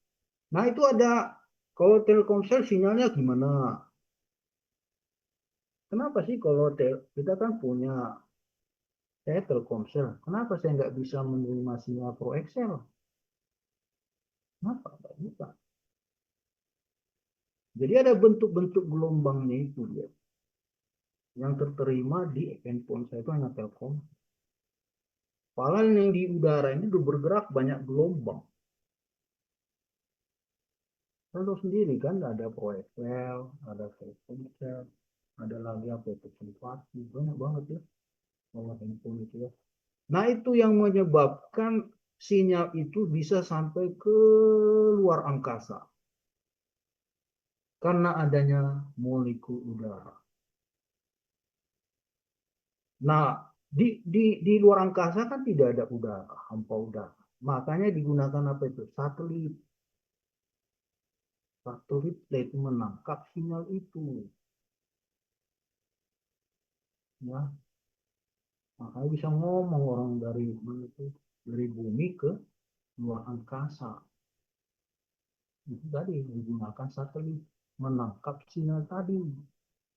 S1: Nah itu ada, kalau Telkomsel sinyalnya gimana? Kenapa sih kalau kita kan punya, saya Telkomsel, kenapa saya nggak bisa menerima sinyal coaxial? Kenapa nggak bisa? Jadi ada bentuk-bentuk gelombangnya itu dia. Yang terterima di handphone saya itu hanya Telkom. Padahal yang di udara ini udah bergerak banyak gelombang. Tahu sendiri kan ada Proexel, ada Telkomsel, ada lagi apa itu Simpati, banyak banget ya kalau handphone itu ya. Nah itu yang menyebabkan sinyal itu bisa sampai ke luar angkasa karena adanya molekul udara. Nah di luar angkasa kan tidak ada udara, hampa udara. Makanya digunakan apa itu? Satelit. Satelit itu menangkap sinyal itu. Ya, makanya bisa ngomong orang dari mana itu, dari bumi ke luar angkasa. Itu tadi menggunakan satelit menangkap sinyal tadi.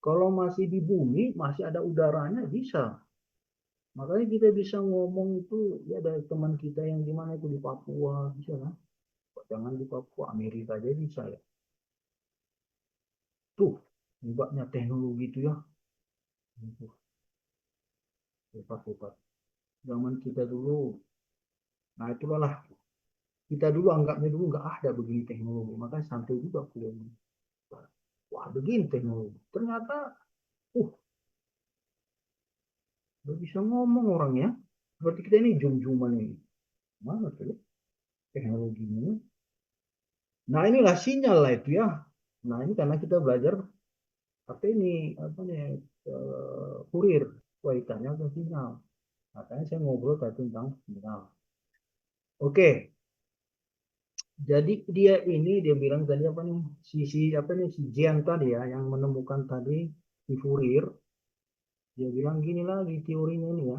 S1: Kalau masih di bumi, masih ada udaranya bisa. Makanya kita bisa ngomong itu ya dari teman kita yang di mana itu di Papua bisa kan? Jangan di Papua, Amerika aja bisa ya. Tuh hebatnya teknologi itu ya. Hebat hebat. Zaman kita dulu, nah itulah lah kita dulu anggapnya dulu nggak ada begini teknologi, makanya santai juga kuliah. Wah begini teknologi, ternyata uh udah bisa ngomong orangnya. Seperti kita ini jum-juman ini, mana tuh ya teknologinya. Nah inilah sinyal lah itu ya. Nah ini karena kita belajar apa ini apa nih kurir kaitannya ke sinyal. Makanya saya ngobrol tentang sinyal. Oke, jadi dia ini dia bilang tadi apa nih apa nih si Jian tadi ya yang menemukan tadi si Fourier. Dia bilang gini lagi teorinya ini ya.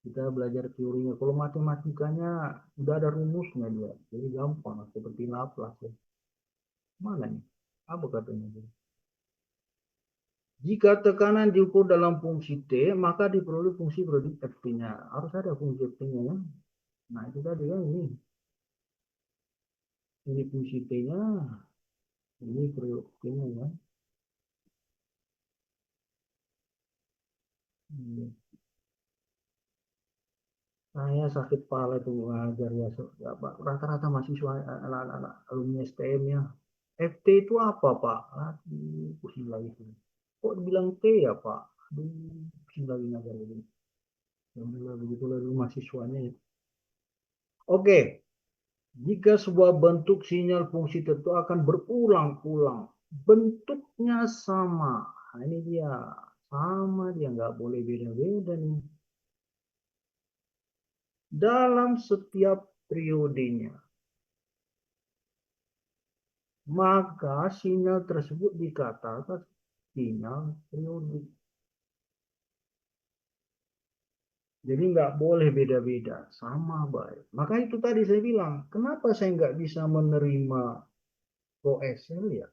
S1: Kita belajar teorinya. Kalau matematikanya udah ada rumusnya dia, jadi gampang seperti Laplace. Ya. Mana nih? Apa katanya? Jika tekanan diukur dalam fungsi T, maka diperoleh fungsi produk Ft-nya. Harus ada fungsi Ft-nya ya. Nah, itu tadi kan ini. Ini fungsi T-nya, ini produk T-nya ya. Hmm. Saya sakit kepala itu ngajar ya. Ya, Pak. Rata-rata mahasiswa anak-anak alumni STM ya. FT itu apa, Pak? Aduh, pusing lagi. Kok dibilang T ya, Pak? Aduh, pusing lagi ngajar ini. Alhamdulillah begitulah dulu mahasiswanya ya. Oke, jika sebuah bentuk sinyal fungsi tertentu akan berulang-ulang, bentuknya sama. Nah, ini dia, sama dia, nggak boleh beda-beda nih. Dalam setiap periodenya, maka sinyal tersebut dikatakan sinyal periodik. Jadi nggak boleh beda-beda, sama baik. Maka itu tadi saya bilang, kenapa saya nggak bisa menerima ProSL ya?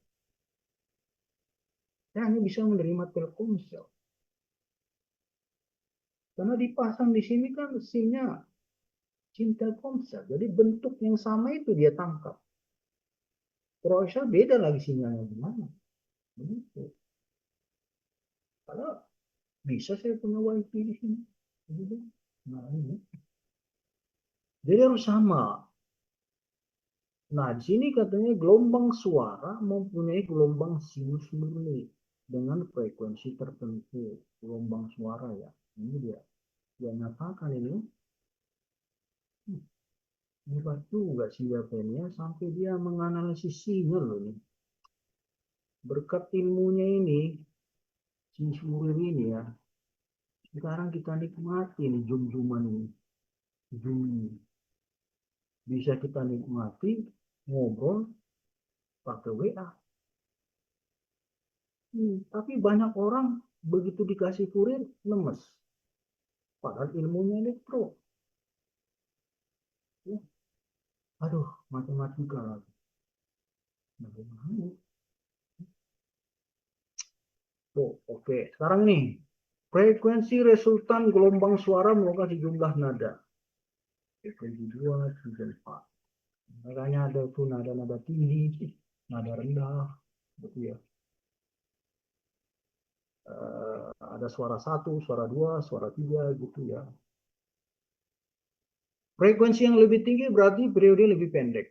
S1: Saya hanya bisa menerima Telkomsel. Karena dipasang di sini kan SIM-nya SIM Telkomsel. Jadi bentuk yang sama itu dia tangkap. ProSL beda lagi sinyalnya gimana? Begitu. Kalau bisa saya punya WiFi di sini. Begitu. Nah, ini. Jadi harus sama. Nah, di sini katanya gelombang suara mempunyai gelombang sinus murni dengan frekuensi tertentu. Gelombang suara ya. Ini dia. Dia nyatakan ini. Hebat juga si Japenia sampai dia menganalisis sinyal loh nih. Berkat ilmunya ini, si Surya ini ya, sekarang kita nikmati nih zoom-zooman ini. Zoom ini. Bisa kita nikmati ngobrol pakai WA. Tapi banyak orang begitu dikasih kurir lemes. Padahal ilmunya elektro. Ya, aduh, matematika lagi. Bagaimana? Oh, oke. Sekarang nih, frekuensi resultan gelombang suara merupakan sejumlah nada. Frekuensi 2, 3, 4. Makanya ada tuh nada-nada tinggi, nada rendah, gitu ya. Ada suara satu, suara dua, suara tiga, gitu ya. Frekuensi yang lebih tinggi berarti periode lebih pendek.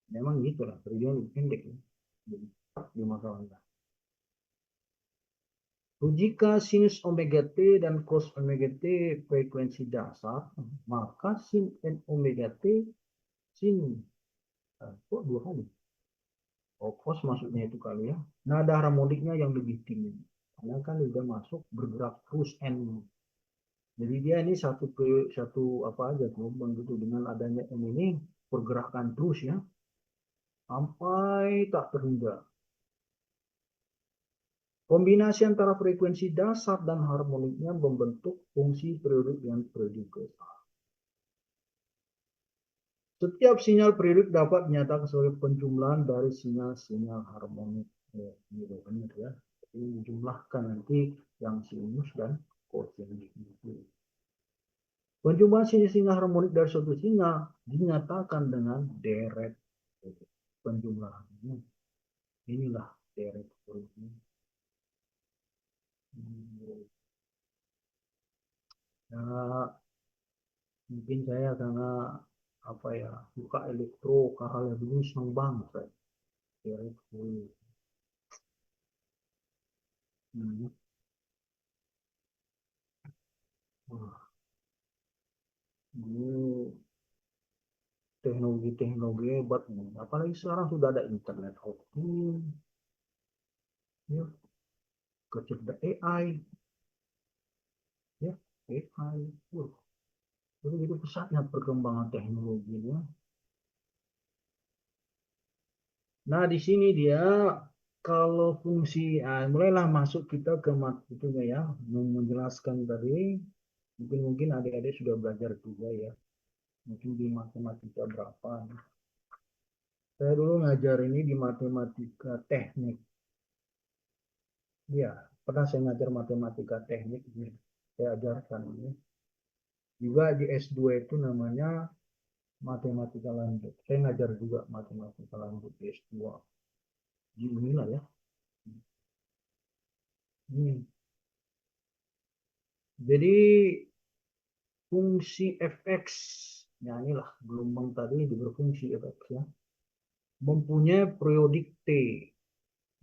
S1: Memang gitu lah, periode lebih pendek. Ya. Di masalah. Jika sinus omega T dan cos omega T frekuensi dasar, maka sin n omega T sin kok dua kali? Oh, cos maksudnya itu kali ya. Nada harmoniknya yang lebih tinggi. Karena kan udah masuk bergerak terus n. Jadi dia ini satu apa aja gelombang gitu dengan adanya n ini pergerakan terus ya sampai tak terhingga. Kombinasi antara frekuensi dasar dan harmoniknya membentuk fungsi periodik yang periodik. Setiap sinyal periodik dapat dinyatakan sebagai penjumlahan dari sinyal-sinyal harmonik. Ya, gitu, benar ya. Ini dijumlahkan nanti yang sinus dan kosinus. Penjumlahan sinyal-sinyal harmonik dari suatu sinyal dinyatakan dengan deret. Penjumlahannya. Inilah deret. Ya, mungkin saya karena apa ya suka elektro hal yang begini senang banget saya. Deret. Hmm. Wah, ini teknologi-teknologi hebat nih. Apalagi sekarang sudah ada internet of things, ya, kecerdasan AI, ya, AI. Wah, begitu pesatnya perkembangan teknologinya. Nah, di sini dia Kalau fungsi, mulailah masuk kita ke itunya ya, menjelaskan tadi. Mungkin adik-adik sudah belajar juga ya. Mungkin di matematika berapa. Saya dulu ngajar ini di matematika teknik. Ya, pernah saya ngajar matematika teknik. Saya ajarkan ini. Juga di S2 itu namanya matematika lanjut. Saya ngajar juga matematika lanjut di S2. Di Unila ya. Hmm. Jadi fungsi fx, ya inilah gelombang tadi berfungsi fx ya, mempunyai periodik T.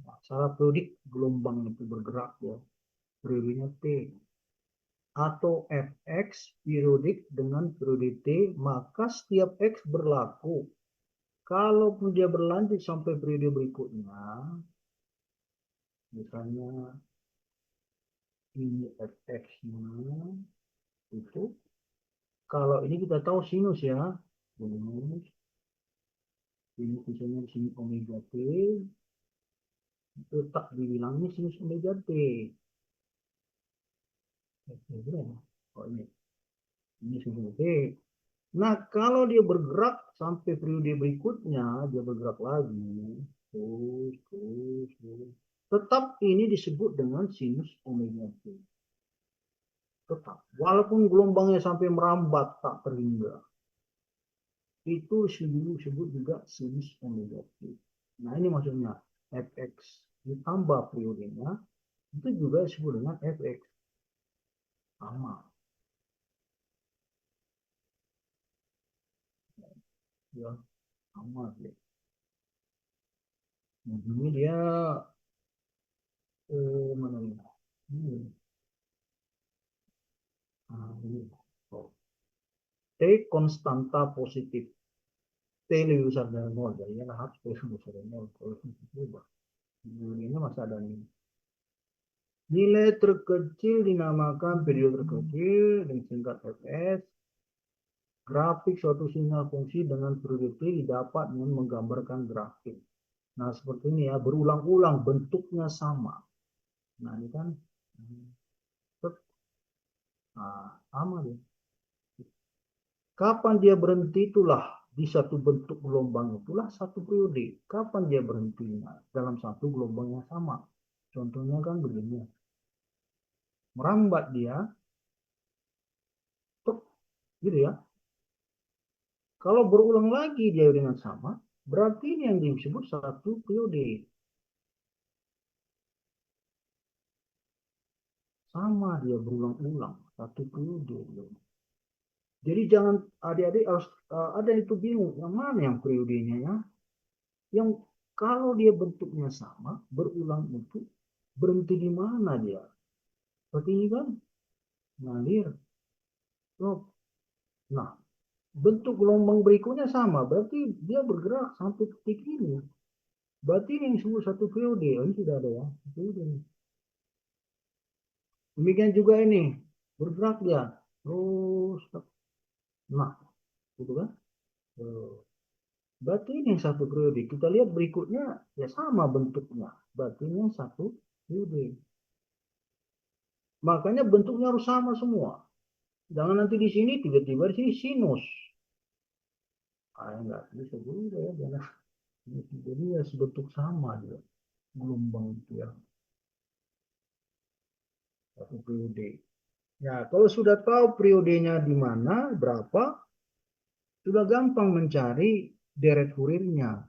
S1: Nah, secara periodik gelombang itu bergerak ya, periodenya T. Atau fx periodik dengan periode T, maka setiap x berlaku. Kalaupun dia berlanjut sampai periode berikutnya, misalnya ini fx-nya itu, kalau ini kita tahu sinus ya, sinus, ini misalnya sin omega t, tetap dibilangnya sinus omega t. Oh ini sinus t. Nah kalau dia bergerak sampai periode berikutnya, dia bergerak lagi, terus. Tetap ini disebut dengan sinus omega t. Tetap, walaupun gelombangnya sampai merambat tak terhingga, itu disebut juga sinus omega t. Nah ini maksudnya fx ditambah periodenya, itu juga disebut dengan fx. Sama ya, sama ya. Ini dia mana ini? Ini. Oh. T konstanta positif. T lebih besar dari nol, jadi harus T lebih besar dari nol. Kalau itu berubah. Ini masih ada nih. Nilai terkecil dinamakan periode terkecil dan singkat fs. Grafik suatu sinyal fungsi dengan periode T didapat dengan menggambarkan grafik. Nah, seperti ini ya, berulang-ulang bentuknya sama. Nah, ini kan sama dia. Kapan dia berhenti itulah di satu bentuk gelombang itulah satu periode. Kapan dia berhentinya dalam satu gelombang yang sama. Contohnya kan begini. Merambat dia, tuh, gitu ya. Kalau berulang lagi dia dengan sama, berarti ini yang disebut satu periode. Sama dia berulang-ulang satu periode. Jadi jangan adik-adik harus ada itu bingung yang mana yang periodenya ya. Yang kalau dia bentuknya sama, berulang itu berhenti di mana dia? Seperti ini kan ngalir. Nah, bentuk gelombang berikutnya sama, berarti dia bergerak sampai titik ini. Berarti ini yang disebut satu periode. Oh, ini sudah ada ya. Periode. Demikian juga ini bergerak dia terus. Nah, gitu kan? Berarti ini satu periode. Kita lihat berikutnya ya sama bentuknya. Berarti ini satu periode. Makanya bentuknya harus sama semua. Jangan nanti di sini tiba-tiba di sini sinus. Enggak bisa juga ya. Jangan. Jadi ya sebentuk sama dia. Gelombang itu ya. Satu periode. Ya, kalau sudah tahu periodenya di mana, berapa, sudah gampang mencari deret Fourier-nya.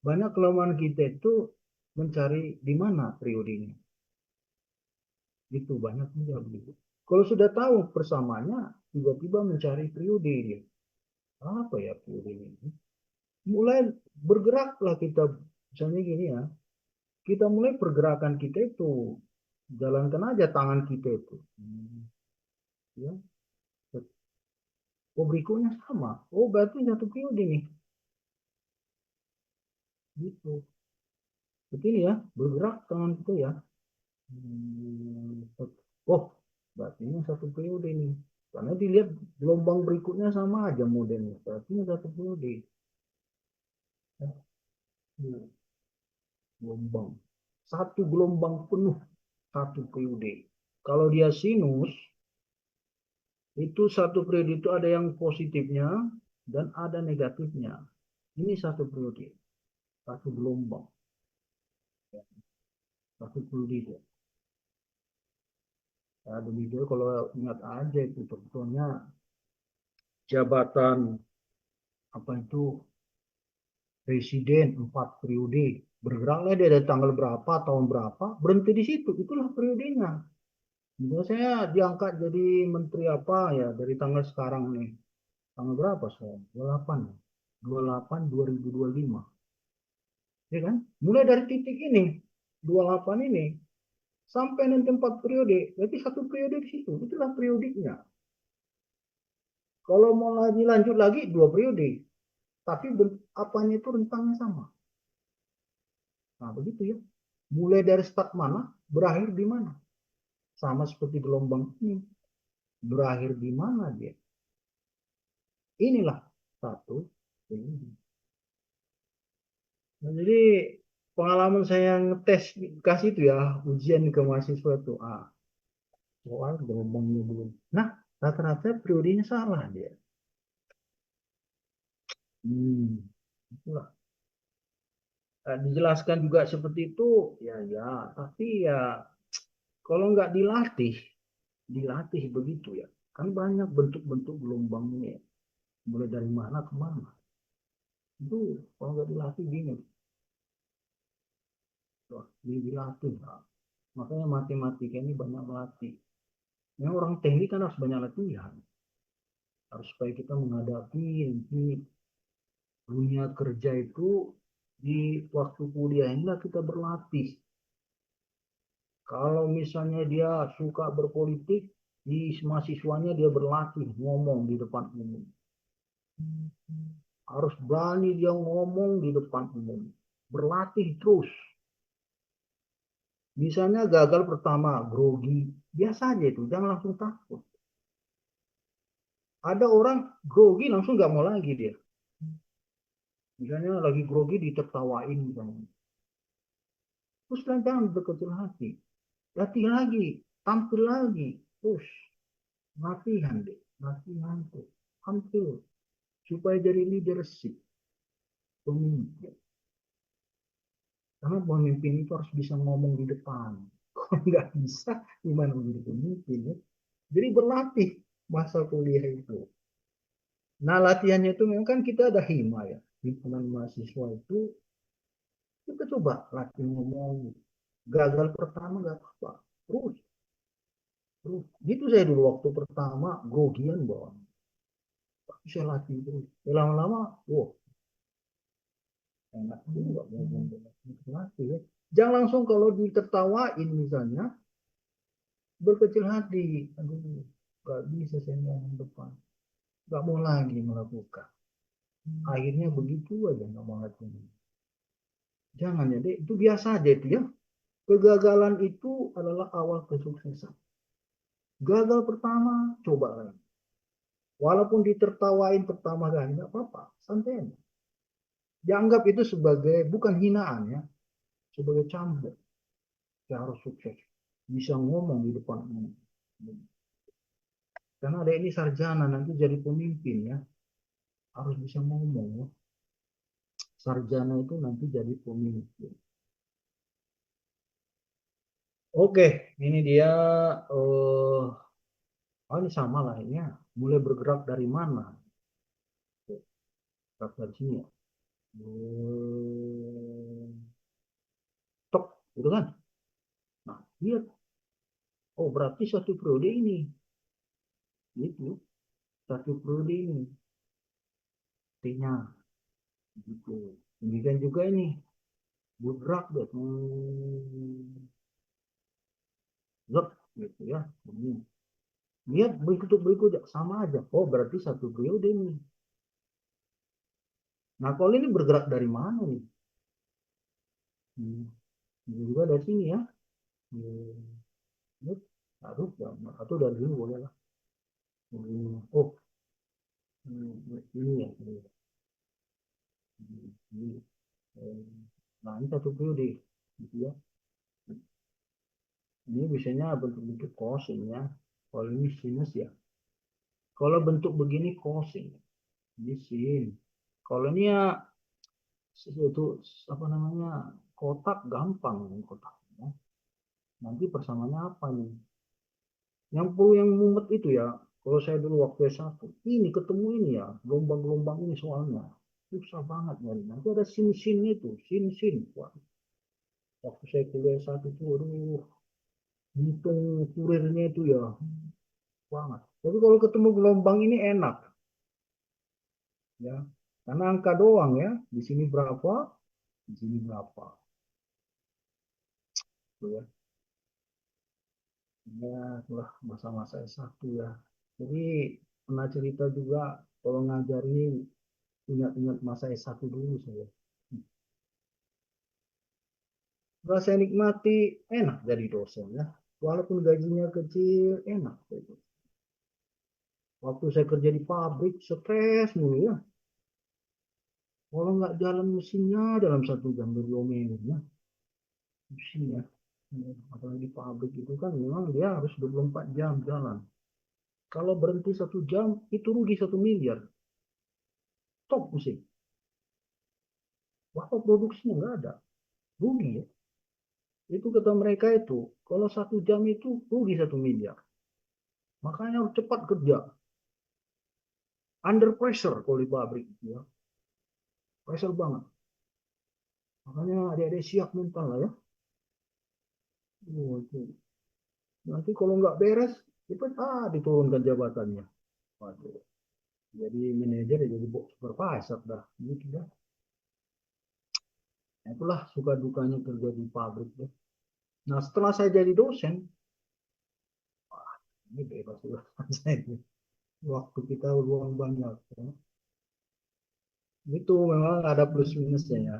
S1: Banyak kelemahan kita itu mencari di mana periodenya. Itu banyak juga begitu. Kalau sudah tahu persamaannya, tiba-tiba mencari periode dia. Apa ya periode ini? Mulai bergeraklah kita, misalnya gini ya, kita mulai pergerakan kita itu, jalankan aja tangan kita itu. Ya. Oh berikutnya sama. Oh berarti satu periode nih. Gitu. Begini ya, bergerak tangan kita ya. Oh, berarti ini satu periode nih. Karena dilihat gelombang berikutnya sama aja modelnya. Berarti ini satu periode. gelombang. Satu gelombang penuh, satu periode. Kalau dia sinus, itu satu periode itu ada yang positifnya dan ada negatifnya. Ini satu periode, satu gelombang, satu periode. Ya, begitu kalau ingat aja itu contohnya jabatan apa itu presiden 4 periode, bergeraklah dia dari tanggal berapa, tahun berapa, berhenti di situ, itulah periodenya. Misalnya saya diangkat jadi menteri apa ya dari tanggal sekarang nih, tanggal berapa saya? 28, 28 2025, ya kan? Mulai dari titik ini, 28 ini, sampai nanti 4 periode, berarti satu periode di situ, itulah periodiknya. Kalau mau lagi lanjut lagi 2 periode, tapi apanya itu rentangnya sama. Nah begitu ya. Mulai dari start mana, berakhir di mana. Sama seperti gelombang ini. Berakhir di mana dia. Inilah satu. Nah, jadi pengalaman saya ngetes kasih itu ya, ujian ke mahasiswa itu. Soal gelombangnya belum. Nah, rata-rata periodenya salah dia. Itulah. Dijelaskan juga seperti itu, ya ya. Tapi ya kalau nggak dilatih begitu ya. Kan banyak bentuk-bentuk gelombangnya. Ya. Mulai dari mana ke mana. Itu kalau nggak dilatih bingung. Wah, dilatih. Nah. Makanya matematika ini banyak melatih. Yang orang teknik kan harus banyak latihan. Harus supaya kita menghadapi dunia kerja itu di waktu kuliah inilah kita berlatih. Kalau misalnya dia suka berpolitik, di mahasiswanya dia berlatih ngomong di depan umum. Harus berani dia ngomong di depan umum. Berlatih terus. Misalnya gagal pertama, grogi. Biasa aja itu, jangan langsung takut. Ada orang grogi langsung nggak mau lagi dia. Misalnya lagi grogi ditertawain misalnya. Terus jangan berkecil hati. Latih lagi, tampil lagi. Terus latihan deh, latihan tuh. Tampil supaya jadi leadership pemimpin. Karena pemimpin itu harus bisa ngomong di depan. Kalau nggak bisa, gimana menjadi pemimpin ya? Jadi berlatih masa kuliah itu. Nah latihannya itu memang kan kita ada hima ya. Himpunan mahasiswa itu kita coba latih ngomong. Gagal pertama nggak apa-apa. Terus, terus. Gitu saya dulu waktu pertama grogian bawah. Tapi saya latih terus. Lama-lama, wah enak juga ngomong. Latih ya. Jangan langsung kalau ditertawain misalnya, berkecil hati. Aduh, gak bisa saya ngomong depan. Gak mau lagi melakukan. Akhirnya begitu aja nggak mau lagi. Jangan ya, deh. Itu biasa aja itu ya. Kegagalan itu adalah awal kesuksesan. Gagal pertama, coba lagi. Walaupun ditertawain pertama kali, nggak apa-apa, santai. Dianggap itu sebagai, bukan hinaan ya, sebagai cambuk. Saya harus sukses. Bisa ngomong di depan umum. Karena ada ini sarjana, nanti jadi pemimpin ya. Harus bisa ngomong ya. Sarjana itu nanti jadi pemimpin. Oke, ini dia. Oh ini sama lah ini ya. Mulai bergerak dari mana? Bergerak dari sini ya. Tok, gitu kan? Nah, lihat. Oh, berarti satu periode ini. Itu, satu periode ini. Artinya, gitu. Demikian juga ini. Bergerak deh. Lep, gitu ya. Ini. Lihat berikut-berikut sama aja. Oh, berarti satu periode ini. Nah, kalau ini bergerak dari mana nih? Hmm. Ini juga dari sini ya. Hmm. Harus, atau dari sini boleh lah. Oh, ini ya. Ini. Nah, ini satu periode. gitu ya. Ini biasanya bentuk-bentuk cosing ya. Kalau ini sinus ya. Kalau bentuk begini cosing, ini sin. Kalau ini ya itu apa namanya, kotak, gampang kotak. Ya. Nanti persamaannya apa nih? Yang mumet itu ya. Kalau saya dulu waktu S1, ini ketemu ini ya, gelombang-gelombang ini soalnya. Susah banget nyari. Nanti ada sin-sin itu, sin-sin. Wah, waktu saya kuliah S1 itu, aduh, hitung kurirnya itu ya, banget. Tapi kalau ketemu gelombang ini enak, ya. Karena angka doang ya, di sini berapa, di sini berapa. Tuh ya. Ya, itulah masa-masa S1 ya. Jadi pernah cerita juga kalau ngajarin, ingat-ingat masa S1 dulu saya. Setelah saya nikmati, enak jadi dosen ya. Walaupun gajinya kecil, enak. Waktu saya kerja di pabrik, stres mulu ya. Kalau nggak jalan mesinnya dalam 1 jam diomelin ya. Pusing ya. Apalagi pabrik itu kan memang dia harus 24 jam jalan. Kalau berhenti 1 jam, itu rugi 1 miliar. Top mesin. Wah, produksinya nggak ada. Rugi ya. Itu kata mereka itu, kalau 1 jam itu rugi 1 miliar. Makanya harus cepat kerja. Under pressure kalau di pabrik. Ya. Pressure banget. Makanya adik-adik siap mental lah ya. Oh, itu. Nanti kalau nggak beres, itu diturunkan jabatannya. Waduh. Jadi manajer ya jadi supervisor dah. Gitu ya. Nah, itulah suka dukanya kerja di pabrik ya. Nah setelah saya jadi dosen, ini bebas juga. Waktu kita luang banyak. Ya. Itu memang ada plus minusnya ya.